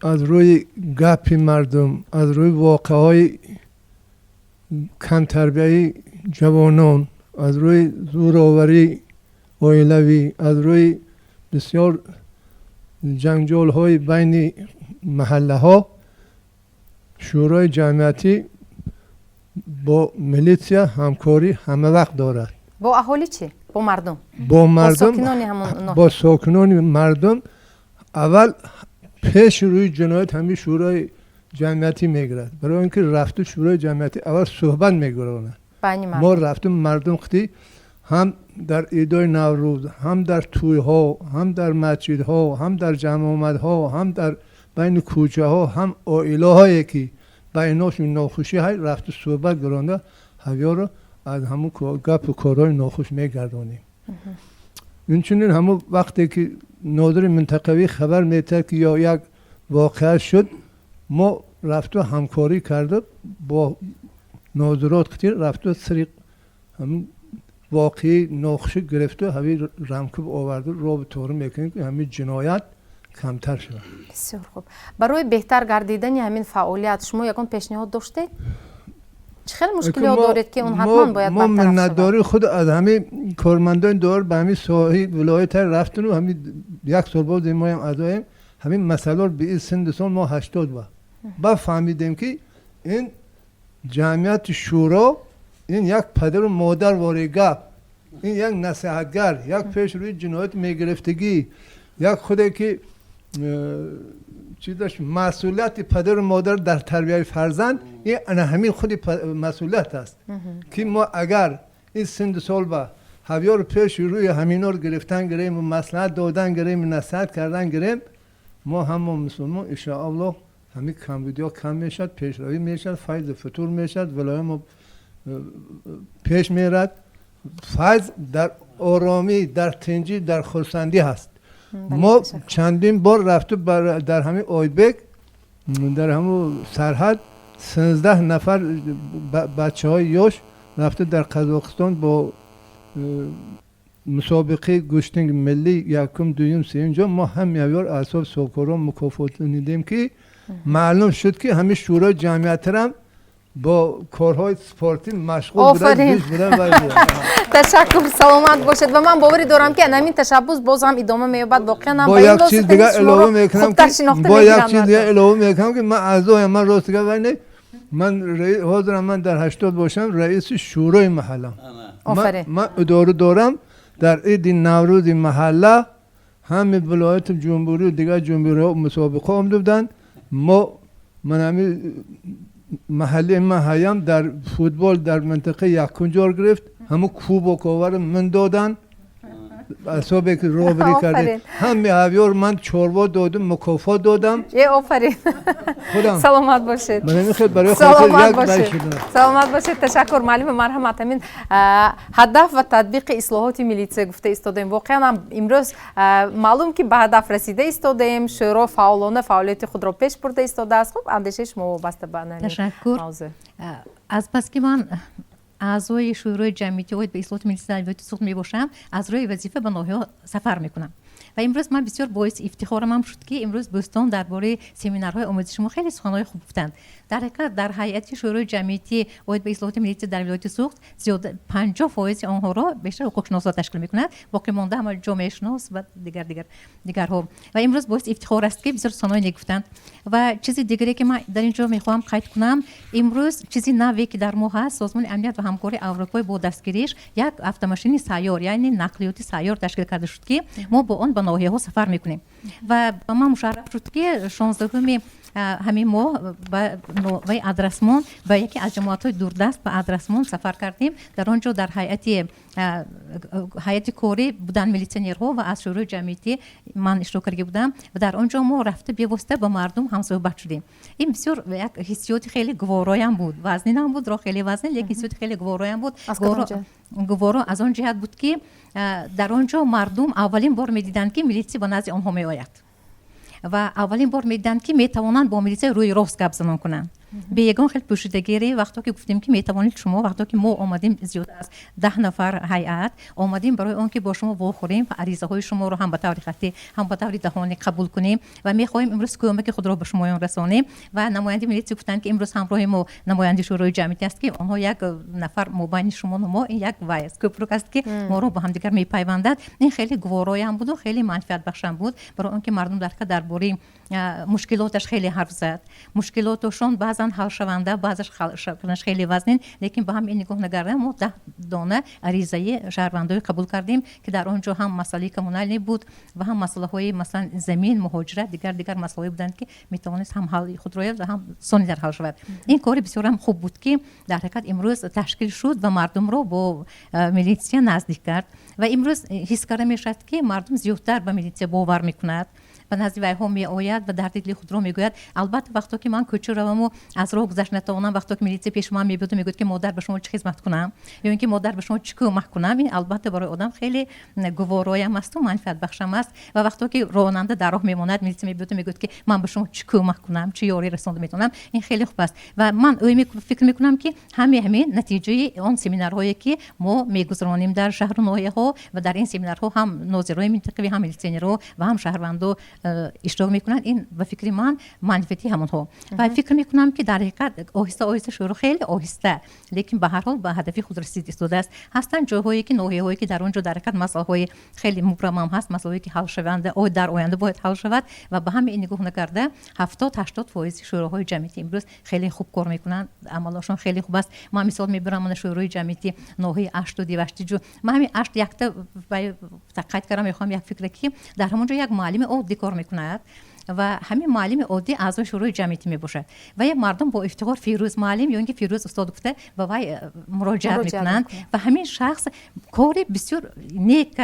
از روی گپ مردم از روی واقعهای کم تربیتی جوانان از روی زورآوری اویلوی از روی بسیار جنجال های بین محله ها شورای جمعیتی با میلیسیا همکاری همه وقت دارد با اهالی چی؟ با مردم؟ با مردم ساکنان با ساکنان مردم اول پیش روی جنایت همین شورای جمعیتی میگیرد برای اینکه رفته شورای جمعیتی اول صحبت میگیرند ما رفتیم مردم ختی هم در عیدای نوروز هم در توی ها هم در مسجد ها هم در جمع آمد ها هم در بین کوچه ها هم عائله هایی که بیناشون ناخوشی های رفته صحبت گرانده هویا رو از همون گپ و کارهای ناخوش میگردانیم اینچنین همون وقتی که ناظر منطقوی خبر میده که یا یک واقعه شد ما رفته همکاری کرده با ناظرات کتیر رفته سریق همین واقعی ناخوش گرفته همین رمکوب آورده را به طور میکنیم که همین جنایت کمتر شود بسیار خوب برای بهتر گردیدن همین فعالیت شما یکان پیشنهاد داشتید؟ چه خیلی مشکلات دارید که اون حتما باید ما برطرف شود؟ نداری خود از همین کارمندان دور به همین ساحه ولایت رفتن و همین یک سال بعد ما هم اعضاییم همین مسئله رو به این سن سال ما 80 با فهمیدیم که این جمعیت شورا این یک پدر و مادر واریگا این یک نصیحتگر یک پیش روی جنایت میگرفتگی یک خودی که چیزش مسئولیت پدر و مادر در تربیت فرزند این همین خودی مسئولیت است که ما اگر این سن سال با هویا رو پیش روی همینا رو گرفتن گریم و مصلحت دادن گریم نصیحت کردن گریم ما هم مسلمان ان شاء الله همین کمبودی کم میشد پیشروی میشد فیض فطور میشد ولایت ما پیش میرد فیض در آرامی در تنجی در خرسندی هست ما چندین بار رفته در همین آیبک در همون سرحد 13 نفر بچه های یوش رفته در قزاقستان با مسابقه گشتنگ ملی یکم دویم سوم جا ما هم میوار اعصاب سوکورا مکافات ندیم که معلوم شد که همین شورای جمعیت هم با کارهای سپورتی مشغول بودن تشکر سلامت باشید و من باوری دارم که همین تشبوس باز هم ادامه مییابد واقعا هم با یک چیز دیگه علاوه میکنم که من اعضای من راستگاه وینه من حاضرم من در 80 باشم رئیس شورای محله من اداره دارم در عید نوروز محله همه ولایت جمهوری و دیگه جمهوری ها مسابقه آمده بودن من همین محله من هایم در فوتبال در منطقه یکم جار گرفت همه کوب و کاور من دادن اصابه که روبری کردیم همه هاویار من چوروا دادم مکافات دادم آفرین خودم سلامت باشید من میخواد برای خاطر یک سلامت باشید تشکر معلم مرحمت همین هدف و تطبیق اصلاحات ملیسه گفته ایستادیم واقعا هم امروز معلوم که به هدف رسیده ایستادیم شورا فعالانه فعالیت خود را پیش برده ایستاده است خب اندیشه شما وابسته به همین موضوع از بس که من اعضای شورای جمعیتی اوید به اصلاحات ملی تربیتی سوخت می باشم از روی وظیفه به ناحیه‌ها سفر میکنم و امروز من بسیار باعث افتخارم هم شد که امروز بستان درباره سمینارهای آموزشی ما خیلی سخنهای خوب گفتند در حقیقت در هیئت شورای جمعیتی اوید به اصلاحات ملی در ولایت سوخت زیاد 50% آنها را بیشتر حقوق شناسا تشکیل میکنند باقی مانده هم جامعه شناس و دیگرها و امروز باعث افتخار است که بسیار سخنهای گفتند و چیزی دیگری که من در اینجا میخوام قید کنم امروز چیزی نوی که در ما هست سازمان امنیت و همکاری اروپایی با دستگیریش یک افتا سیار یعنی نقلیاتی سیار تشکیل کرده شد که ما با آن به ناحیه‌ها سفر میکنیم و ما مشرف شد که 16 همین ما و ادرسمان و یکی از جماعت‌های دوردست به ادرسمان سفر کردیم در آنجا در هیئت کاری بودن میلیسیونرها و از شورای جمعیتی من اشتراک کرده بودم و در آنجا ما رفته بی‌واسطه با مردم هم صحبت شدیم این بسیار یک حسیات خیلی گوارایی بود وزنی هم بود را خیلی وزنی لیکن حسیات خیلی گوارایی بود گوارا از آن جهت بود که در آنجا مردم اولین بار می‌دیدند که میلیسی به نزد آنها می‌آید و اولین بار می‌دیدند که می‌توانند با میلیسی روی راست گپ زنان کنند به یگان خیلی پوشیدگی وقتی که گفتیم که میتوانید شما وقتی که ما آمدیم زیاد از 10 نفر هیئت آمدیم برای آن که با شما واخوریم و عریضه های شما رو هم به طور خطی هم به طور دهانی قبول کنیم و میخواهیم امروز کمک خود را به شما رسانیم و نماینده ملیتی گفتن که امروز همراه ما نماینده شورای جمعیتی است که آنها یک نفر مبین شما ما این یک وایس کوپروک است که ما رو با هم دیگر میپیوندد. این خیلی گوارای هم بود و خیلی منفعت بخش بود برای آنکه مردم درباره مشکلاتش خیلی حرف زد. مشکلاتشون بعضا حل شونده بعضش خیلی وزنین، لیکن با هم این نگاه نگرده ما 10 دانه عریضه شهروندای قبول کردیم که در اونجا هم مسئله کمونالی بود و هم مسئله های مثلا زمین مهاجرت دیگر مسئله بودند که میتوانست هم حل خود را و هم سانی در حل شود. این کاری بسیار هم خوب بود که در حقیقت امروز تشکیل شد و مردم رو با میلیسیا نزدیک کرد و امروز حس کرده میشد که مردم زیادتر به میلیسیا باور میکند و نزدیک وی ها می آید و در دل خود را میگوید. البته وقتی که من کوچه روم و از راه گذشت نتوانم، وقتی که میلیسیا پیش من میبود و میگوید که مادر به شما چه خدمت کنم یا اینکه مادر به شما چه کمک کنم، این البته برای آدم خیلی گوارایم است و منفعت بخشم است. و وقتی که راننده در راه میماند میلیسیا میبود و میگوید که من به شما چه کمک کنم، چه یاری رسانده میتونم، این خیلی خوب است. و من فکر میکنم که همین نتیجه اون سمینارهایی که ما میگذرانیم در شهر و ناحیه ها و در این سمینارها هم ناظرای منطقوی هم میلیسیونرها و هم شهروندان اشتراک میکنن، این به فکر من منفعتی همونها. و فکر میکنم که در حقیقت آهسته شروع خیلی آهسته لیکن به هر حال به هدف خود رسیده است. هستن جاهایی که ناحیه هایی که در اونجا در حقیقت مسائل های خیلی مبرم هم هست، مسائلی که حل شونده او در آینده باید حل شود و به همین نگاه نکرده 70-80% شوراهای جمعیتی امروز خیلی خوب کار میکنن، عملشون خیلی خوب است. ما مثال میبرم من شورای جمعیتی ناحیه اشت و دیوشتی جو، من همین اشت یک تا تقاعد کردم، میخوام یک فکر که در همونجا یک معلم عادی کار میکند و همین معلم عادی اعضای شورای جمعیتی میباشد و یک مردم با افتخار فیروز معلم یا اینکه فیروز استاد گفته به وی مراجعه میکنند و همین شخص کاری بسیار نیک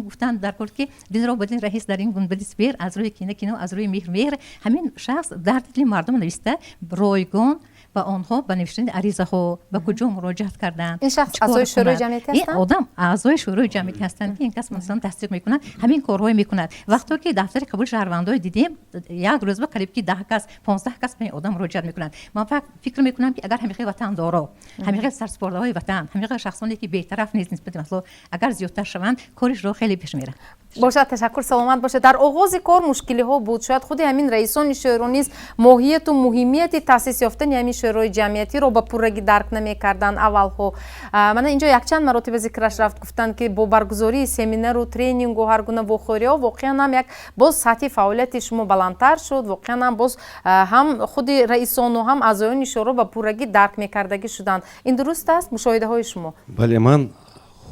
گفتن در کل که دین را بدین رئیس در این گنبد سپیر از روی کینه از روی مهر همین شخص در دل مردم نوشته رایگان و آنها به نوشتن عریضه ها به کجا مراجعت کردن. این شخص اعضای شورای جمعیتی هستند؟ این آدم اعضای شورای جمعیتی هستند که این کس مثلا تصدیق میکنن همین کارهای میکند. وقتی که دفتر قبول شهروندای دیدیم یک روز به قریب که 10 کس 15 کس به آدم مراجعت میکنند. من فکر میکنم که اگر همیشه وطن دارا همیشه سرسپرده های وطن همیشه شخصانی که بی‌طرف نیست نسبت مثلا اگر زیادتر شوند کارش رو خیلی پیش میره. باشد، تشکر، سلامت باشه. در آغاز کار مشکلی ها بود، شاید خود همین رئیسان شورا نیز ماهیت و مهمیت تاسیس یافتن همین شورای جمعیتی رو به پورگی درک نمی‌کردند. اول ها من اینجا یک چند مرتبه ذکرش رفت، گفتند که با برگزاری سمینار و ترینینگ و هر گونه واخوری ها واقعا هم یک باز سطح فعالیت شما بلندتر شد، واقعا هم باز هم خود رئیسان و هم اعضایان شورا به پورگی درک می‌کردگی شدند. این درست است مشاهده های شما؟ بله، من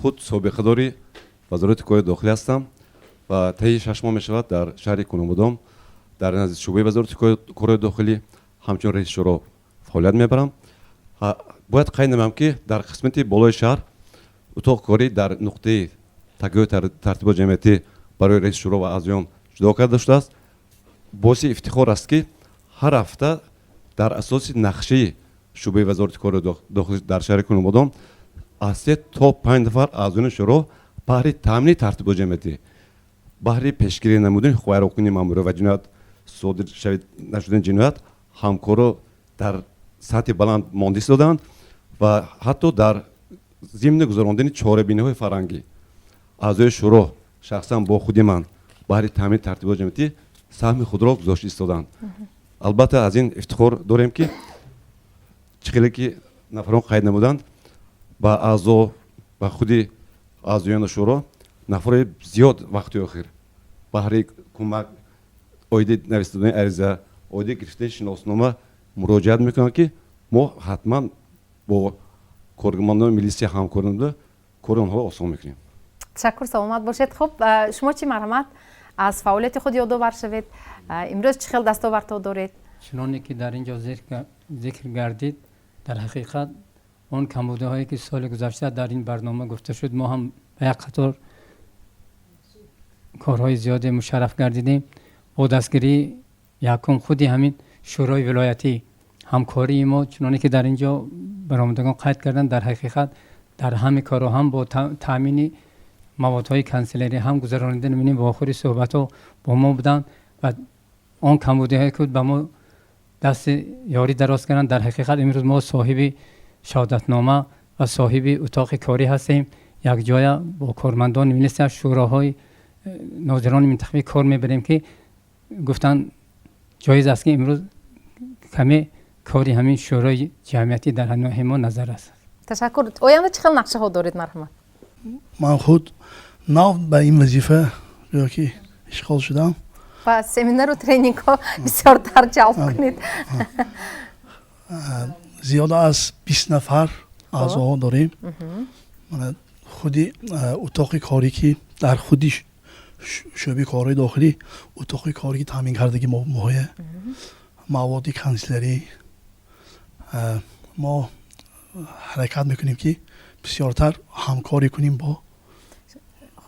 خود سابقه داری وزارت کار داخلی هستم و طی 6 ماه میشود در شهر کنومودام در نزد شعبه وزارت کار داخلی همچون رئیس شورا فعالیت میبرم. باید قید نمیم که در قسمت بالای شهر اتاق کاری در نقطه تگاه ترتیب جمعیتی برای رئیس شورا و اعضایان جدا کرده شده است. باعث افتخار است که هر هفته در اساس نقشه شعبه وزارت کار داخلی در شهر کنومودام از 3 تا 5 نفر اعضایان شورا برای تامین ترتیب جمعیتی بهره پیشگیری نمودن خیراکنی مامورا و جنایت صادر نشدن جنایت همکارا در سطح بلند مهندس دادند و حتی در ضمن گذراندن چاره‌بینی‌های فرهنگی اعضای شورا شخصا با خود من برای تامین ترتیب جمعیتی سهم خود را گذاشته ایستادند. البته از این افتخار داریم که چقدر که نفران قید نمودند با اعضا و خود اعضایان شورا نفر زیاد وقتی آخر برای کمک آیده نوشتن عریضه آیده گرفتن شناسنامه مراجعت میکنن که ما حتما با کارمندان میلیسیا همکارانده کار آنها آسان میکنیم. تشکر، سلامت باشید. خب شما چی مرحمت از فعالیت خود یادآور شوید؟ امروز چه خیلی دستاوردها دارید؟ چنانه که در اینجا ذکر گردید، در حقیقت اون کمبوده هایی که سال گذشته در این برنامه گفته شد ما هم به یک قطار کارهای زیاد مشرف گردیدیم. با دستگیری یکم خودی همین شورای ولایتی همکاری ما چنانه که در اینجا برآمدگان قید کردن، در حقیقت در همه کارها هم با تامین موادهای کانسلری هم گذرانیده نمینیم و آخری صحبت ها با ما بودن و آن کمبودی هایی که به ما دست یاری دراز کردن. در حقیقت امروز ما صاحب شهادتنامه و صاحب اتاق کاری هستیم. یک جای با کارمندان میلیسی شوراهای ناظران منطقه‌ای کار میبریم که گفتن جایز است که امروز کمی کاری همین شورای جمعیتی در حنوه ما نظر است. تشکر. آینده چه خیلی نقشه ها دارید مرحمت؟ من خود نو به این وظیفه که اشغال شدم و سمینار و ترینینگ ها بسیار تر جلب کنید. زیاده از 20 نفر اعضا داریم. خودی اتاق کاری که در خودی شعبه کارهای داخلی اتاق کاری که تامین کردگی ماهی مواد کانسلری ما حرکت میکنیم که بسیارتر همکاری کنیم با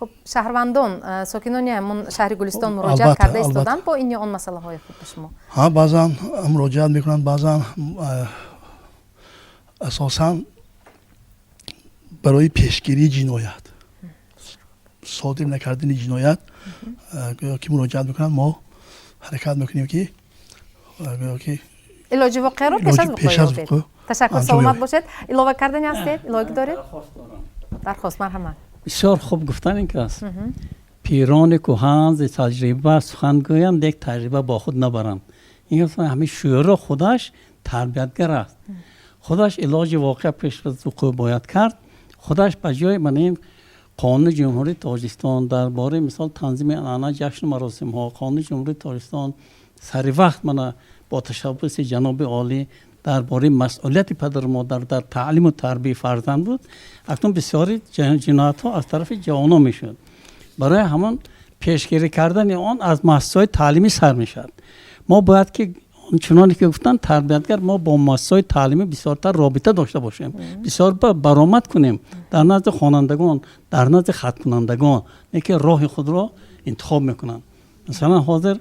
خب شهروندان ساکنان همون شهر گلستان مراجعه کرده ایستادن با این یا آن مسئله های خود به شما؟ ها بعضا مراجعت میکنن، بعضا اساسا برای پیشگیری جنایت صادر نکردن جنایت که مراجعت میکنن ما حرکت میکنیم که علاج واقع رو پیش از وقوع. تشکر. سلامت باشید. علاوه کردنی هستید؟ علاوه دارید؟ درخواست. مرحمت. بسیار خوب گفتن این که است. پیران کهن ز تجربه سخن گویند، یک تجربه با خود نبرند. این که همین شورا خودش تربیتگر است. خودش علاج واقع پیش از وقوع باید کرد. خودش به جای من این قانون جمهوری تاجیکستان درباره مثال تنظیم عنعنه جشن مراسم ها، قانون جمهوری تاجیکستان سر وقت من با تشبث جناب عالی درباره مسئولیت پدر و مادر در تعلیم و تربیت فرزند بود. اکنون بسیاری جنایت ها از طرف جوانان میشد. برای همان پیشگیری کردن آن از مؤسسات تعلیمی سر میشد. ما باید که چنانی که گفتن تربیتگر ما با مؤسسات تعلیمی بسیارتر رابطه داشته باشیم، بسیار برآمد کنیم در نزد خوانندگان، در نزد خط کنندگان، نه که راه خود را انتخاب میکنن. مثلا حاضر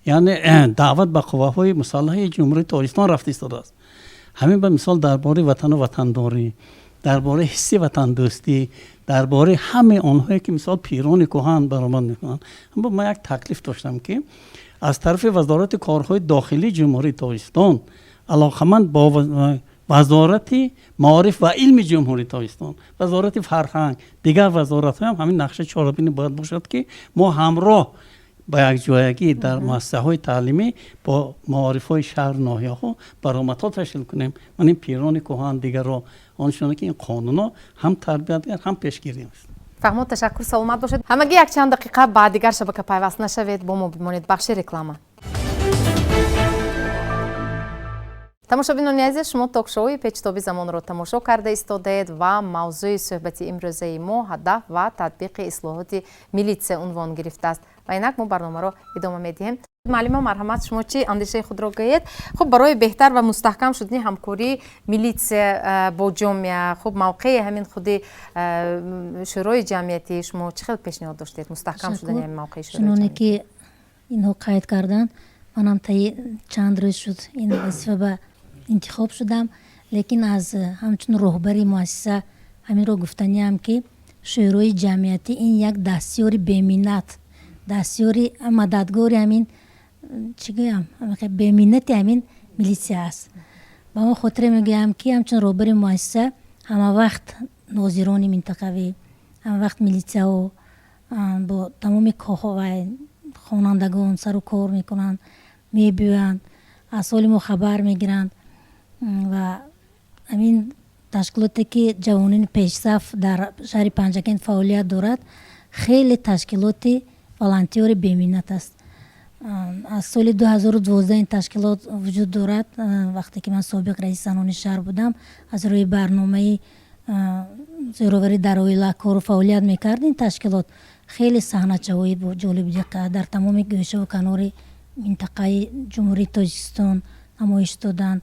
یعنی دعوت به قواهای مسلحه جمهوری تاجیکستان رفته ایستاده است. همین به مثال درباره وطن و وطنداری، درباره حس وطن دوستی، درباره همه آنهایی که مثال پیران کهن برآمد میکنن. اما من یک تکلیف داشتم که از طرف وزارت کارهای داخلی جمهوری تاجیکستان علاقمند با وزارت معارف و علم جمهوری تاجیکستان، وزارت فرهنگ، دیگر وزارت هم همین نقشه چهاربینی باید باشد که ما همراه با یک جایگی در مؤسسه های تعلیمی با معارف های شهر ناحیه ها برآمدها تشکیل کنیم. من این پیران کهن دیگر را آنچنان که این قانون ها هم تربیتگر هم پیشگیری است. فهمید. تشکر. سلامت باشید. همگی یک چند دقیقه بعد دیگر شبکه پیوست نشوید، با ما بمانید. بخش رکلامه. тамошобинон азиз, шумо ток-шоуи печтоби замонро тамошо карда истодед ва мавзӯи суҳбати имрӯзаи мо ҳадаф ва татбиқи ислоҳоти милитсия унвон гирифтааст ва инак мо барномаро идома медиҳем. маълима марҳамат, шумо чӣ андешаи худро гӯед? хуб барои беҳтар ва мустаҳкам шудани ҳамкории милитсия бо ҷомеа, хуб мавқеи ҳамин худи шӯрои ҷамъиятӣ шумо чӣ хел пешниҳод доштед мустаҳкам шудани ҳамин мавқеи шӯрои чуноне ки инҳо қайд карданд, манам таи чанд рӯз шуд ин вазифа ба интихоб шудам, лекин аз ҳамчун роҳбари муассиса ҳаминро гуфтаниам ки шӯрои ҷамъиятӣ ин як дастёри беминнат, дастёри мададгори ҳамин чӣ гӯям беминнати ҳамин милитсия аст. ба он хотире мегӯям ки ҳамчун роҳбари муассиса ҳамавақт нозирони минтақавӣ, ҳамавақт милитсияҳо бо тамоми хонандагон сару кор мекунанд, мебиёянд, аз ҳоли мо хабар мегиранд ва ҳамин ташкилоте ки ҷавонини пешсаф дар шаҳри панҷакент фаъолият дорад хеле ташкилоти волонтёри беминнат аст. аз соли 2012 ин ташкилот вуҷуд дорад. вақте ки ман собиқ раиси санони шаҳр будам, аз рӯи барномаи зӯроварӣ дар оила кору фаъолият мекард. ин ташкилот хеле саҳначаҳои бо ҷолибу диққат дар тамоми гӯшаву канори минтақаи ҷумҳурии тоҷикистон намоиш доданд.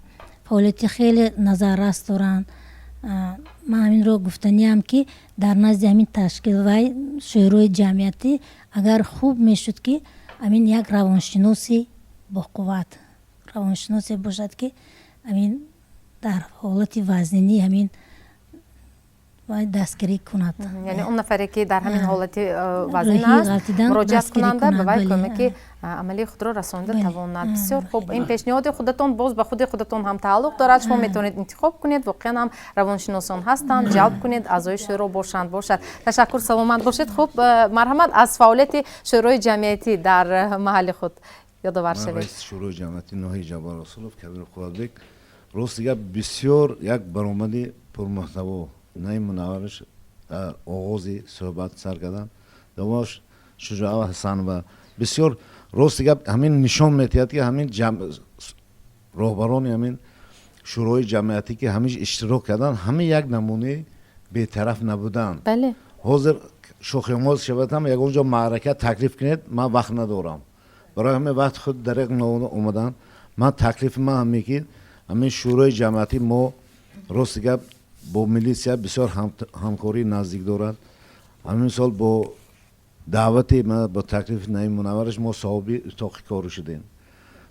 фаъолияти хеле назаррас доранд. ман ҳаминро гуфтаниам ки дар назди ҳамин ташкил вай шӯрои ҷамъиятӣ агар хуб мешуд ки ҳамин як равоншиноси боқувват, равоншиносе бошад ки ҳамин дар ҳолати вазнинӣ ҳамин و دستگیری کند. یعنی اون نفری که در همین حالت وزن است مراجعت کننده به وی کمک عملی خود را رسانده تواند. بسیار خوب. این پیشنهاد خودتون باز به خودتون هم تعلق دارد. شما میتونید انتخاب کنید. واقعا هم روانشناسان هستند. جلب کنید اعضای شورا باشد. تشکر، سلامت باشید. خوب، مرحمت از فعالیت شورای جمعیتی در محل خود یادآور شوید. رئیس شورای جمعیتی ناحیه جبار رسولوف کبیر قوادبک روز دیگه بسیار یک برآمدی پرمحتوا نای منورش در آغاز صحبت سر کردن دوماش شجاع حسن و بسیار روز دیگه همین نشان میتید که همین راهبران همین شورای جمعیتی که همیشه اشتراک کردن همه یک نمونه بی‌طرف نبودن. بله. حاضر شوخی موز شبتم یک اونجا معرکه تکلیف کنید من وقت ندارم. برای همه وقت خود درق اومدن. من تکلیف من هم میگید همین شورای جمعیتی ما روز دیگه با میلیسیا بسیار همکاری نزدیک دارد. همین سال با دعوت ما با تکلیف نای منورش ما صاحب اتاق کار شدیم.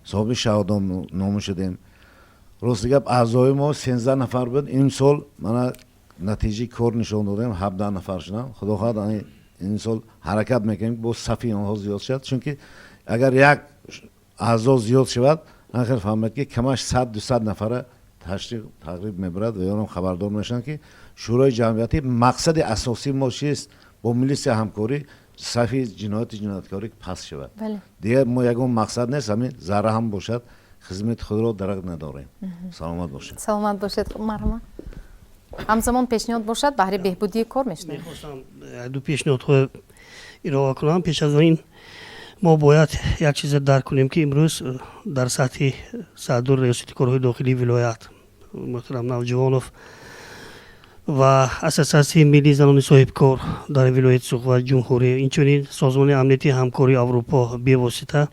صاحب شهادت نامه شدیم. روز دیگه اعضای ما 13 نفر بود. این سال من نتیجه کار نشون دادم 17 نفر شدن. خدا خواهد این سال حرکت میکنیم با صفی آنها زیاد شد، چون که اگر یک اعضا زیاد شود آخر فهمید که کمش 100-200 نفره تقریب میبرد و یارم خبردار میشن که شورای جمعیتی مقصد اساسی ما چیست؟ با میلیس همکاری صفی جنایتکاری پس شود. بله. دیگه ما یگون مقصد نیست، همین ذره هم باشد خدمت خود را درک نداریم. سلامت باشید. سلامت باشید. مرحبا. همزمان پیشنهاد باشد برای بهبودی کار میشنیم. میخواستم دو پیشنهاد ارائه کنم. پیش از این ما باید یک چیز درک کنیم که امروز در سطح صدر ریاست کارهای داخلی ولایت محترم نوجوانوف و اساساسی ملی زنان صاحب کار در ولایت سوخ و جمهوری اینچنین سازمان امنیتی همکاری اروپا به واسطه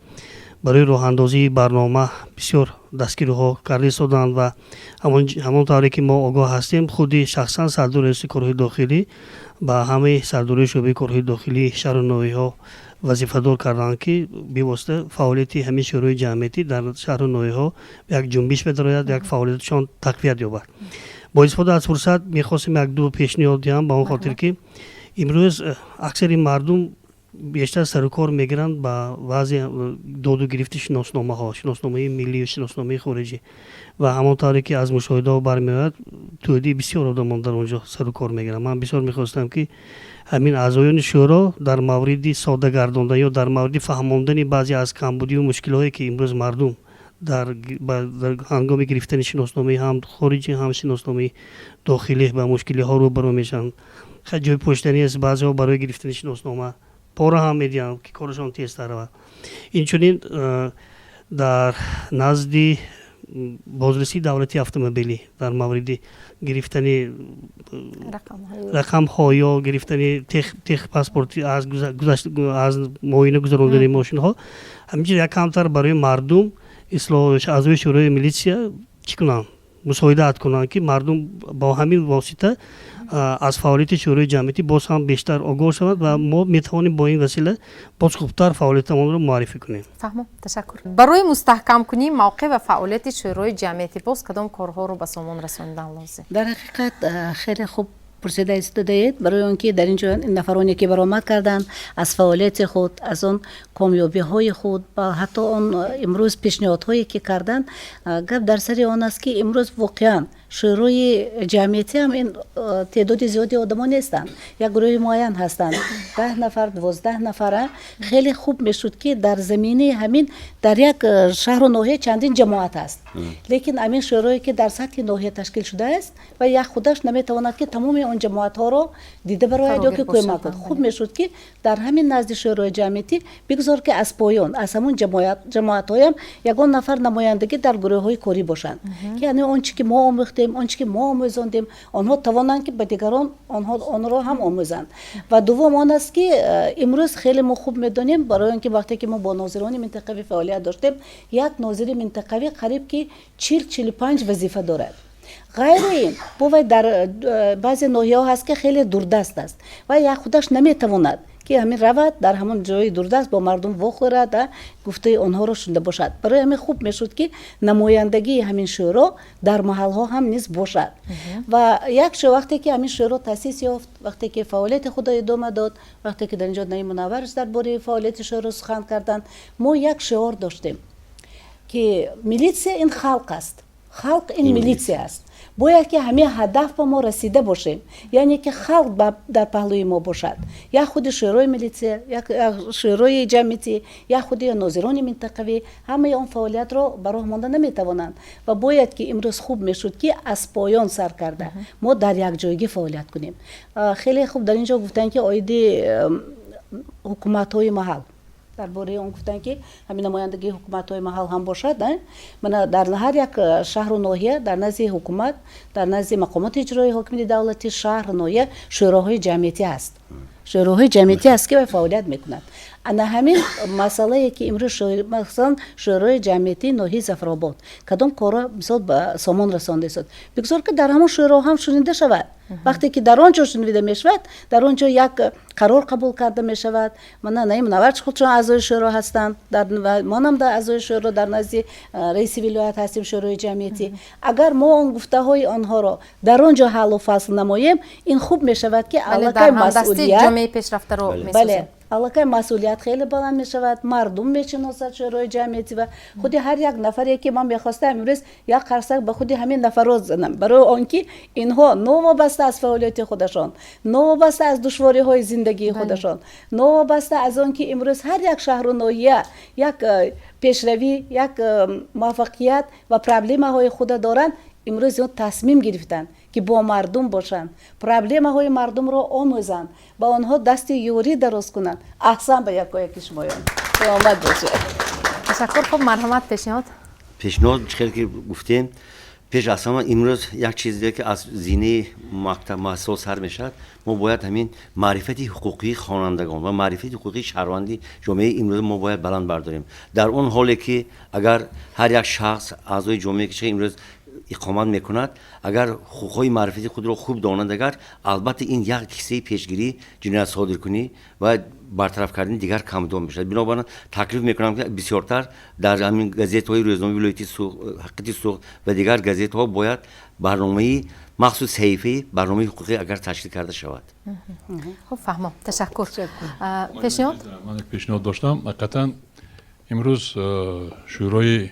برای راه اندازی برنامه بسیار دستگیری‌ها کرده شدند و همانطوری که ما آگاه هستیم خودی شخصا صدر ریاست کارهای داخلی با همه سرداری شعبه کارهای داخلی شهر نوی‌ها وظیفه دار کردند که به واسطه فعالیت همین شورای جمعیتی در شهر نوی‌ها یک جنبش بدراید، یک فعالیتشان تقویت یابد. با استفاده از فرصت می‌خواستم یک دو پیشنهاد دهم به اون خاطر که امروز اکثر مردم بیشتر سر و کار میگیرند با وضع داد و گرفت شناسنامه ملی و شناسنامه خارجی و همانطوری که از مشاهده برمیاد تویدی بسیار آدمان در اونجا سر و کار میگیرند. من بسیار میخواستم که همین اعضایان شورا در مورد ساده گرداندن یا در مورد فهماندن بعضی از کمبودی و مشکلایی که امروز مردم در هنگام گرفتن شناسنامه هم خارجی هم شناسنامه داخلی با مشکلی ها روبرو میشن. خیلی جای پشتنی است، بعضی ها برای گرفتن شناسنامه پاره هم میدیم که کارشان تیزتره و اینچنین در نزد بازرسی دولتی اتومبیلی در مورد گرفتن رقم ها یا گرفتن تخ پاسپورت از معاینه گذراندن ماشین ها همینجور یک کمتر برای مردم اصلاح اعضای شورای میلیسیا چی کنن مساعدت کنن که مردم با همین واسطه از فعالیت شورای جمعیتی باز هم بیشتر آگاه شود و ما میتوانیم با این وسیله باز خوبتر فعالیتمون رو معرفی کنیم. فهمم. تشکر. برای مستحکم کنی موقع و فعالیت شورای جمعیتی باز کدام کارها رو به سامان رساندن لازم؟ در حقیقت خیلی خوب پرسیده استادید برای اونکه در اینجا نفرانی که برآمد کردند از فعالیت خود از اون کامیابی های خود و حتی اون امروز پیشنهادهایی که کردند گپ در سر آن است که امروز واقعا شورای جمعیتی هم این تعداد زیادی آدمان نیستند، یک گروه معین هستند 10 نفر 12 نفره. خیلی خوب میشد که در زمینه همین در یک شهر و ناحیه چندین جماعت است، لیکن همین شورایی که در سطح ناحیه تشکیل شده است و یک خودش نمیتواند که تمام اون جماعت ها رو دیده برای یا که کمک کند. خوب میشد که در همین نزد شورای جمعیتی بگذار که از پایان از همون جماعت هایم یگان نفر نمایندگی در گروه های کاری باشند که یعنی اون چی که ما آموختیم آنچه که ما آموزاندیم آنها توانند که به دیگران آن را هم آموزند. و دوم آن است که امروز خیلی ما خوب میدانیم برای اینکه وقتی که ما با ناظران منطقوی فعالیت داشتیم یک ناظر منطقوی قریب که 40-45 وظیفه دارد. غیر این بود در بعضی ناحیه‌ها هست که خیلی دوردست است و یا خودش نمیتواند که همین رود در همون جای دوردست با مردم وخورد و گفته آنها رو شنیده باشد. برای همین خوب میشد که نمایندگی همین شورا در محل ها هم نیز باشد. و یک وقتی که همین شورا تاسیس یافت، وقتی که فعالیت خود ادامه داد، وقتی که در اینجا نایب منورش درباره فعالیت شورا سخن کردند، ما یک شعار داشتیم که میلیسیا این خلق است، خلق این میلیسیا است. باید که همه هدف به ما رسیده باشیم، یعنی که خلق در پهلوی ما باشد، یا خود شورای میلیسیا، یا شورای جمعیتی، یا خود ناظران منطقوی، همه اون فعالیت رو برای مانده نمیتوانند و باید که امروز خوب میشد که از پایان سر کرده ما در یک جایگی فعالیت کنیم. خیلی خوب در اینجا گفتن که آیدی حکومت های محل درباره اون گفتن که همین نمایندگی حکومت های محل هم باشد. من در هر یک شهر و ناحیه در نزد حکومت، در نزد مقامات اجرایی حاکمیت دولتی شهر و ناحیه شوراهای جمعیتی است. شوراهای جمعیتی است که فعالیت میکنند. انا همین مسئله که امروز مثلا شورای جمعیتی ناحیه زفرآباد کدام کارا مثلا به سامان رسانده شد، بگذار که در همون شورا هم شنیده شود. وقتی که در آنجا شنیده می شود، در آنجا یک قرار قبول کرده می شود. من نایب منور خودشون اعضای شورا هستند، منم در اعضای شورا در نزد رئیس ولایت هستیم شورای جمعیتی. اگر ما اون گفته های آنها را در آنجا حل و فصل نماییم، این خوب می شود که علاقه مسئولیت جامعه پیشرفته رو می‌سازیم. علاقه مسئولیت خیلی بلند می شود، مردم میشناسد شورای جمعیتی و خود هر یک نفری که من بخواستم امروز یک قرصک به خود همین نفرات زدم، برای آنکه اینها نوابسته از فعالیت خودشان، نوابسته از دشواری های زندگی خودشان، نوابسته از آنکه امروز هر یک شهر و ناحیه یک پیشروی، یک موفقیت و پرابلم های خود دارند، امروز اون تصمیم گرفتن که با مردم باشن، پرابلم های مردم رو آموزن، با آنها دست یوری درست کنن. احسن به یکی شمایان. سلامت باشه. تشکر. خب مرحمت پیشنهاد چیزی که گفتیم پیش از همه امروز یک چیزی که از زینه مکتب محصول سر میشد، ما باید همین معرفت حقوقی خوانندگان و معرفت حقوقی شهروندی جامعه امروز ما باید بلند برداریم. در اون حالی که اگر هر یک شخص اعضای جامعه که امروز اقامت میکند، اگر حقوقهای معرفتی خود را خوب دانند، اگر البته این یک کیسه پیشگیری جنایت صادر کنی و برطرف کردن دیگر کم دام میشد. بنابراین تکلیف میکنم که بسیارتر در همین گزیت‌های روزنامه ولایتی حقیقت سوخت و دیگر گزیت‌ها باید برنامه مخصوص صحیفه برنامه حقوقی اگر تشکیل کرده شود. خب فهمم. تشکر. پیشنهاد من یک پیشنهاد داشتم. حقیقتا امروز شورای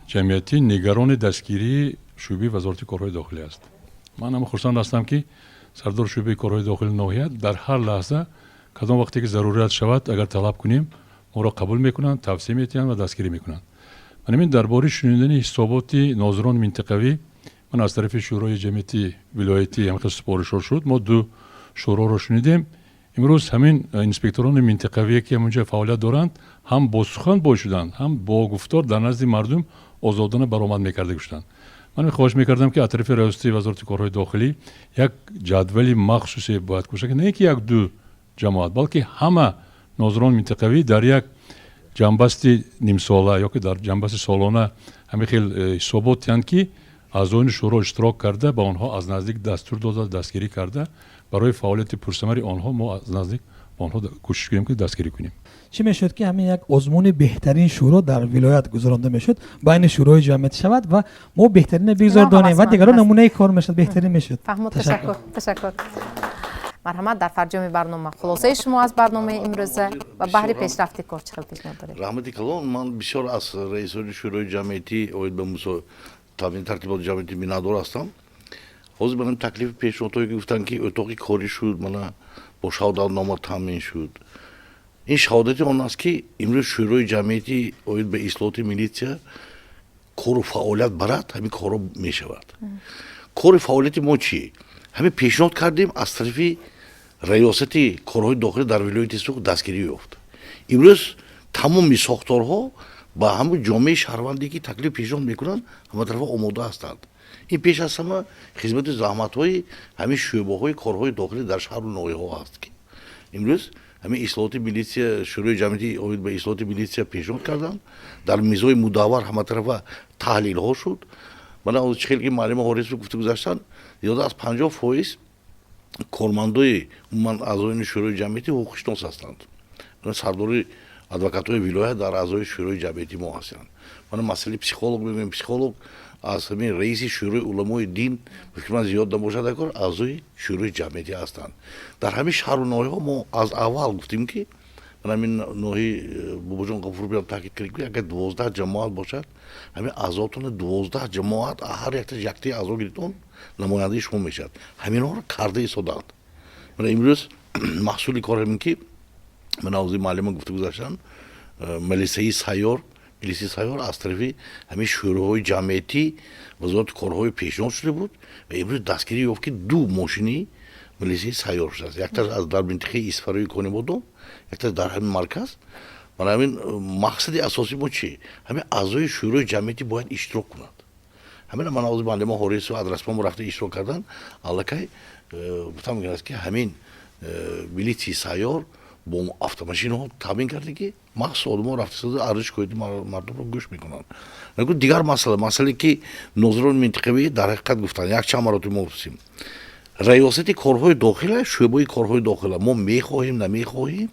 جمعیتی نگران دستگیری شعبه وزارت کارهای داخلی است. من هم خرسند هستم که سردار شعبه کارهای داخلی ناحیه در هر لحظه کدام وقتی که ضرورت شود اگر طلب کنیم ما را قبول میکنند، توصیه میتونند و دستگیری میکنند. من همین درباره شنیدن حسابات ناظران منطقوی من از طرف شورای جمعیتی ولایتی هم سپارش شد. ما دو شورا را شنیدیم. امروز همین انسپکتوران منطقوی که اونجا فعالیت دارند هم با سخن باشدند، هم با گفتار در نزد مردم آزادانه برآمد میکرده گشتند. من خواهش میکردم که از طرف ریاست وزارت کارهای داخلی یک جدول مخصوصی باید باشه که نه اینکه یک دو جماعت بلکه همه ناظران منطقوی در یک جنبست نیم ساله یا که در جنبست سالانه همین خیلی حساباتی که اعضایان شورا اشتراک کرده با آنها از نزدیک دستور داده دستگیری کرده برای فعالیت پرثمر آنها ما از نزدیک با آنها کوشش کنیم که دستگیری کنیم. چی میشد که همین یک آزمون بهترین شورا در ولایت گذرانده میشد بین شورای جمعیت شود و ما بهترین بگذاردانیم و دیگران نمونه کار میشد بهترین میشد. فهمید. تشکر. مرحمت. در فرجام برنامه خلاصه شما از برنامه امروزه و بهره پیشرفت کار چه پیشنهاد دارید؟ رحمتی کلان من بسیار از رئیس شورای جمعیتی اوید به موسی تامین ترتیبات جمعیتی مینادور هستم. حاضر منم تکلیف پیشنهادی که گفتن که اتاقی کاری شد، من با شهادت نامه تامین شد. این شهادت آن است که امروز شورای جمعیتی اوید به اصلاحات میلیسیا کار و فعالیت برد، همین کارا می شود. کار فعالیت ما چیه؟ همین پیشنهاد کردیم از طرف ریاست کارهای داخلی در ولایت سوخت دستگیری یافت. امروز تمام ساختارها با همون جامعه شهروندی که تکلیف پیشنهاد میکنن همه طرف آماده هستند. این پیش از همه خدمت زحمت های همین شعبه های کارهای داخلی در شهر و ناحیه ها است که امروز همین اصلاحات میلیسیا شورای جمعیتی اوید به اصلاحات میلیسیا پیشنهاد کردن، در میزای مداور همه طرف تحلیل ها شد. من از خیلی که معلم حارس رو گفته گذاشتن زیاده از 50% کارمندای عموما اعضای شورای جمعیتی حقوق شناس هستند. من سرداری ادوکاتوی ولایت در اعضای شورای جمعیتی ما هستند. من مسئله پسیکولوگ میگم، پسیکولوگ از همین رئیس شورای علمای دین فکر زیاد نباشه دکار اعضای شورای جمعیتی هستند. در همین شهر و ناحیه ها ما از اول گفتیم که من همین ناحیه باباجان غفور بیام تاکید کردیم که اگر 12 جماعت باشد همین اعضاتون 12 جماعت هر یک اعضا گیرتون نماینده شما میشد. همین رو کرده ایستادند. من امروز محصولی کار همین که من از معلم گفته گذاشتم ملیسه سیار از طرف همین شورای جمعیتی وزارت کارهای پیشنهاد شده بود و امروز دستگیری یافت که 2 ماشینی ملیسه سیار شده است. یک تا از در منطقه اسفرایی کنه بودم، یک تا در همین مرکز. من همین مقصد اساسی ما چیه؟ همین اعضای شورای جمعیتی باید اشتراک کنند. همین من از معلم هوریس و ادرسمان رفته اشتراک کردن. الکی گفتم میگن است که همین ملیسه سیار با автомашин ها تامین کرده که مخصوص آدم رفته شده ارزش کویتی مردم رو گوش میکنن. نگو دیگر مسئله که ناظران منطقوی در حقیقت گفتن یک چند مراتب ما گفتیم ریاست کارهای داخله شعبه کارهای داخله ما میخواهیم نمیخواهیم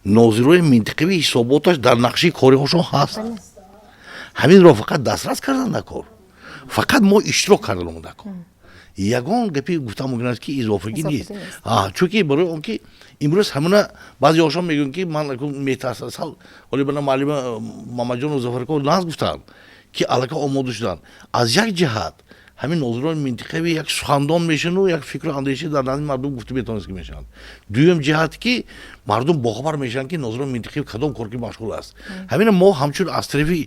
ناظران منطقوی حساباتش در نقشه کاری هاشون هست. همین را فقط دسترس کردن نکار، فقط ما اشتراک کردن نکار. یگان گپی گفتم میگن است که اضافگی نیست. چون که برای اون که امروز همونا بعضی هاشون میگن که من میترسم ولی بنا معلم محمد جان مظفرکو ناز گفتم که علاقه آماده شدن از یک جهت همین ناظران منطقوی یک سخندان میشن و یک فکر و اندیشه در نزد مردم گفته میتونست که میشن. دوم جهت که مردم باخبر میشن که ناظران منطقوی کدام کار که مشغول است. همین ما همچون از طرف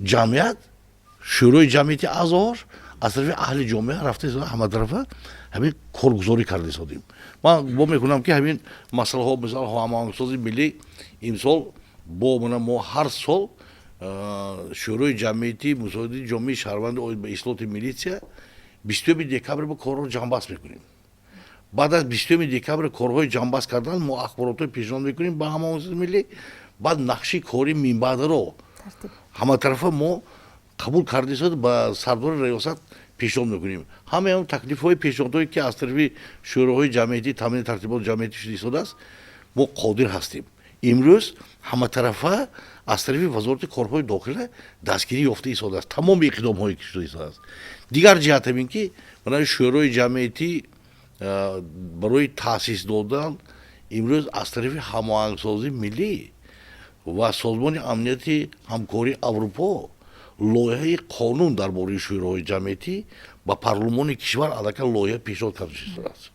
جمعیت شورای جمعیتی اعضاش از طرف اهل جامعه رفته همه طرفه همین کارگزاری کرده شدیم. من با میکنم که همین مسئله ها مثلا هماهنگسازی ملی امسال با ما هر سال شورای جمعیتی مساعده جامعه شهروند به اصلاحات میلیسیا 20 دکبر به کار رو جنبست میکنیم. بعد از 20 دکبر کارهای جنبست کردن ما اخبارات رو پیشنهاد میکنیم با هماهنگسازی ملی. بعد نقشه کاری منبع رو همه طرفه ما قبول کرده شد با سردار ریاست پیشنهاد میکنیم. همه اون تکلیف های پیشنهادهایی که از طرف شورای جمعیتی تامین ترتیبات جمعیتی شده است ما قادر هستیم. امروز همه طرفه از طرف وزارت کارهای داخله دستگیری یافته ایستاده است. تمام اقدام هایی که شده ایستاده است. دیگر جهت این که برای شورای جمعیتی برای تاسیس دادن امروز از طرف هماهنگسازی ملی و سازمان امنیتی همکاری اروپا لایحه قانون درباره شورای جمعیتی با پارلمان کشور علاقه لایحه پیشنهاد کرده شده است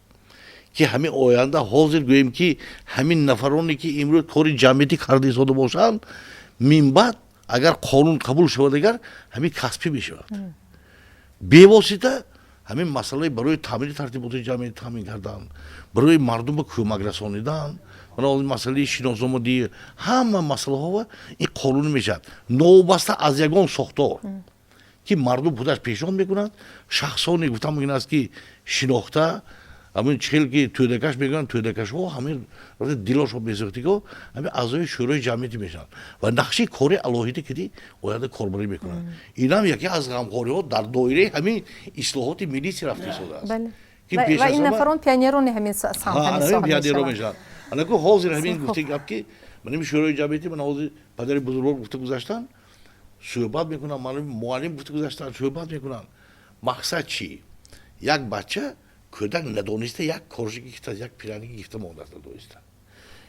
که همین آینده حاضر گوییم که همین نفرانی که امروز کار جمعیتی کرده شده باشند من بعد اگر قانون قبول شود اگر همین کسبی میشود. به واسطه همین مسئله برای تامین ترتیبات جمعیتی تامین کردن، برای مردم به کمک رسانیدن، برای مسئله شناسنامه همه مسئله ها این قانون میشد نوبسته از یگان ساختار که مردم خودش پیشنهاد میکنند. شخصانی گفتم میگن است که شناخته همین چهل که تودکش میگن تودکش ها همین دیلاش ها بزرگی که همین اعضای شورای جمعیتی میشن و نقشه کاری الهیده که دی باید کاربری میکنن. این هم یکی از همکاری ها در دایره همین اصلاحات ملی رفته شده است. و این نفران پیانیرون همین ساحل میشن. انا که حاضر همین گفته که من شورای جمعیتی من حاضر پدر بزرگ گفته گذاشتن صحبت میکنم معلم گفته گذاشتن صحبت میکنن. مقصد چی؟ یک بچه کودک ندانسته یک کارشی گرفته یک پیرانی گرفته مادر ندانسته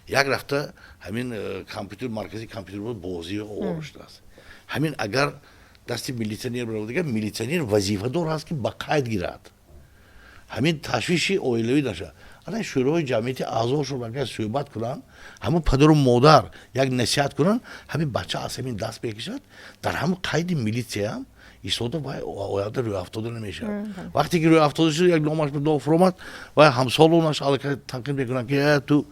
یک رفته همین کامپیوتر مرکزی کامپیوتر بود بازی آورشته است. همین اگر دستی میلیتنیر برود دیگه میلیتنیر وظیفه دار هست که با قید گیرد همین تشویشی اویلوی نشه. الان شورای جمعیتی اعضاشون اگر صحبت کنن همون پدر و مادر یک نصیحت کنن همین بچه از همین دست بکشد در همون قید میلیتیا هم ایستاده و آینده روی افتاده نمیشه. وقتی که روی افتاده شد یک نامش به دو فرامد و همسالونش علاقه تنقیم میکنن که تو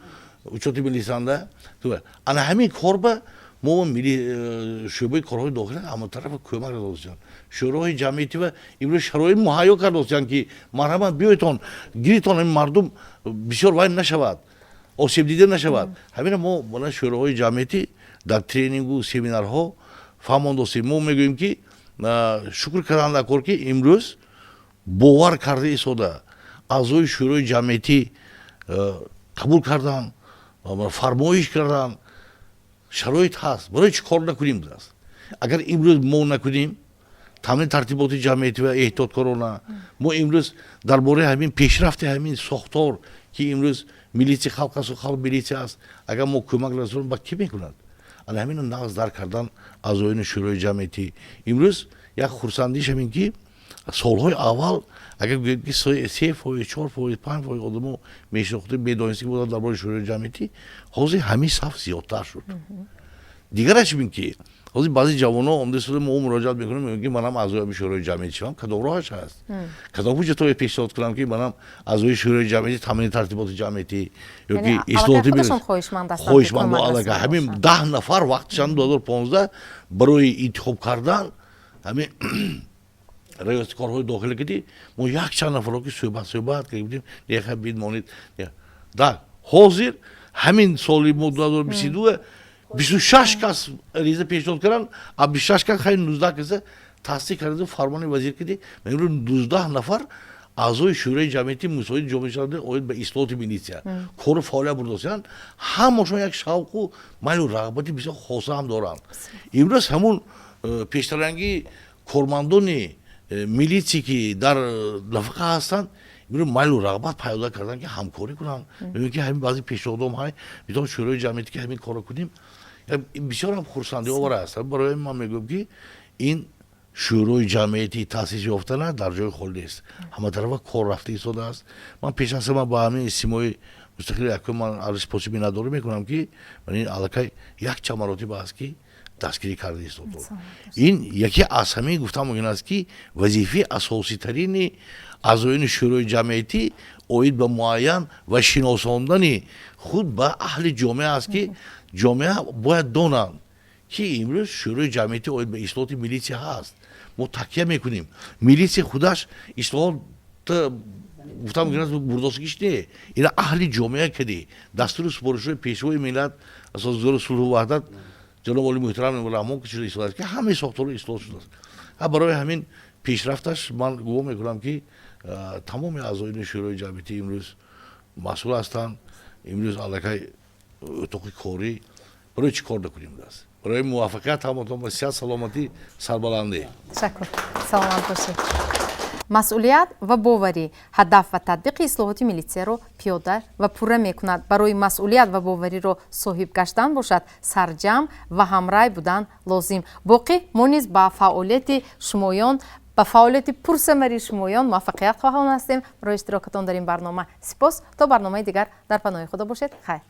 اوچاتی میلیسنده تو انا همین کار به ما ملی شعبه کارهای داخلی اما طرف کمک داشتن شورای جمعیتی و امروز شرایط مهیا کردن که مرحبا بیایتون گیریتون این مردم بسیار وای نشود آسیب دیده نشود. همین ما برای شورای جمعیتی در ترینینگ و سمینارها فهماندیم ما میگوییم که شکر کردن کار که امروز باور کرده ایستاده аъзои шӯрои ҷамъиятӣ қабул кардан, фармоиш кардан, шароит ҳаст, барои чӣ кор накунем аст? Агар имрӯз мо накунем тамоми тартиботи ҷамъиятӣ ва эҳтиёткорона, мо имрӯз дар бораи ҳамин пешрафти ҳамин сохтор ки имрӯз милитсияи халқ асту халқ милитсия аст, агар мо кӯмак расонем ба кӣ мекунад? ана ҳамино нағз дар кардан аъзоини шӯрои ҷамъиятӣ имрӯз як хурсандиш ҳамин ки солҳои аввал агар гӯем ки 3%, 4%, 5% одамо мешинохтем медонистӣ буданд дар бораи шӯрои ҷамъиятӣ, ҳозир ҳамин саф зиёдтар шуд. Дигараш бин ки ҳозир баъзи ҷавоно омда шуда мо муроҷиат мекунем, мегӯем ки манам аъзои шӯрои ҷамъиятӣ шавам, кадом роҳаш ҳаст? Кадом ҳуҷҷатҳое пешниҳод кунам ки манам аъзои шӯрои ҷамъиятӣ тамоми тартиботи ҷамъиятӣ ёки ислоҳоти хоҳишмандо аллакай ҳамин 10 нафар вақтишан 2015 барои интихоб кардан ҳамин раёсаткорҳои дохилӣ кардӣ, мо якчанд нафаро ки суҳбат кардем будем неха бинмонед. Ҳозир ҳамин соли мо 2022 26 кас ариза пешниҳод карданд, а 26 кас хайр 19 каса тасдиқ карда фармони вазир кардӣ. Имрӯз 12 нафар аъзои шӯрои ҷамъиятӣ мусоид ҷомеашаванда оид ба ислоҳоти милитсия кору фаъолият бурдостанд, ҳамашон як шавқу майлу рағбати бисёр хоса ҳам доранд. Имрӯз ҳамун пештаранги кормандони милитсия ки дар нафақа ҳастанд имрӯз майлу рағбат пайдо кардан ки ҳамкорӣ кунанд. мебинем ки ҳамин баъзи пешниҳодҳом ҳай метавон шӯрои ҷамъиятӣ ки ҳамин корро кунем бисёр ҳам хурсандиовар аст. барои ман мегӯям ки ин шӯрои ҷамъиятии таъсис ёфтана дар ҷои хол нест, ҳаматарафа кор рафта истодааст. Ман пеш аз ҳама ба ҳамин симои мустақили якум ман арзпоси миннатдорӣ мекунам ки ин аллакай якчанд маротиба аст ки дастгирӣ карда истода. Ин яке аз ҳамаи гуфтан мумкин аст ки вазифаи асоситарини аъзоини шӯрои ҷамъиятӣ оид ба муайян ва шиносондани худ ба аҳли ҷомеа аст ки ҷомеа бояд донанд ки имрӯз шӯрои ҷамъиятӣ оид ба ислоҳоти милитсия ҳаст. Мо такя мекунем милитсия худаш ислоҳот гуфтан мумкин аст бурдостгиш не, ина аҳли ҷомеа кади дастури супоришҳои пешвои миллат асосгузори сулҳу ваҳдат ҷаноби оли муҳтарам раҳмон шуда истодааст ки ҳамаи сохторҳо ислоҳ шудааст. Барои ҳамин пешрафташ ман гувоҳ мекунам ки тамоми аъзоини шӯрои ҷамъиятӣ имрӯз масъул ҳастанд. имрӯз аллакай утоқи корӣ барои чӣ кор накунем аст? барои муваффақият ҳамотон ба сиҳат саломатӣ сарбаландӣ. Ташаккур. Саломат бошед. масъулият ва боварӣ ҳадаф ва татбиқи ислоҳоти милитсияро пиёда ва пурра мекунад. Барои масъулият ва бовариро соҳиб гаштан бошад, сарҷамъ ва ҳамрай будан лозим. боқӣ мо низ ба фаъолияти шумоён ба фаъолияти пурсамари шумоён муваффақият хоҳон ҳастем. барои иштирокатон дар ин барнома сипос. То барномаи дигар дар паноҳи худо бошед. хайр.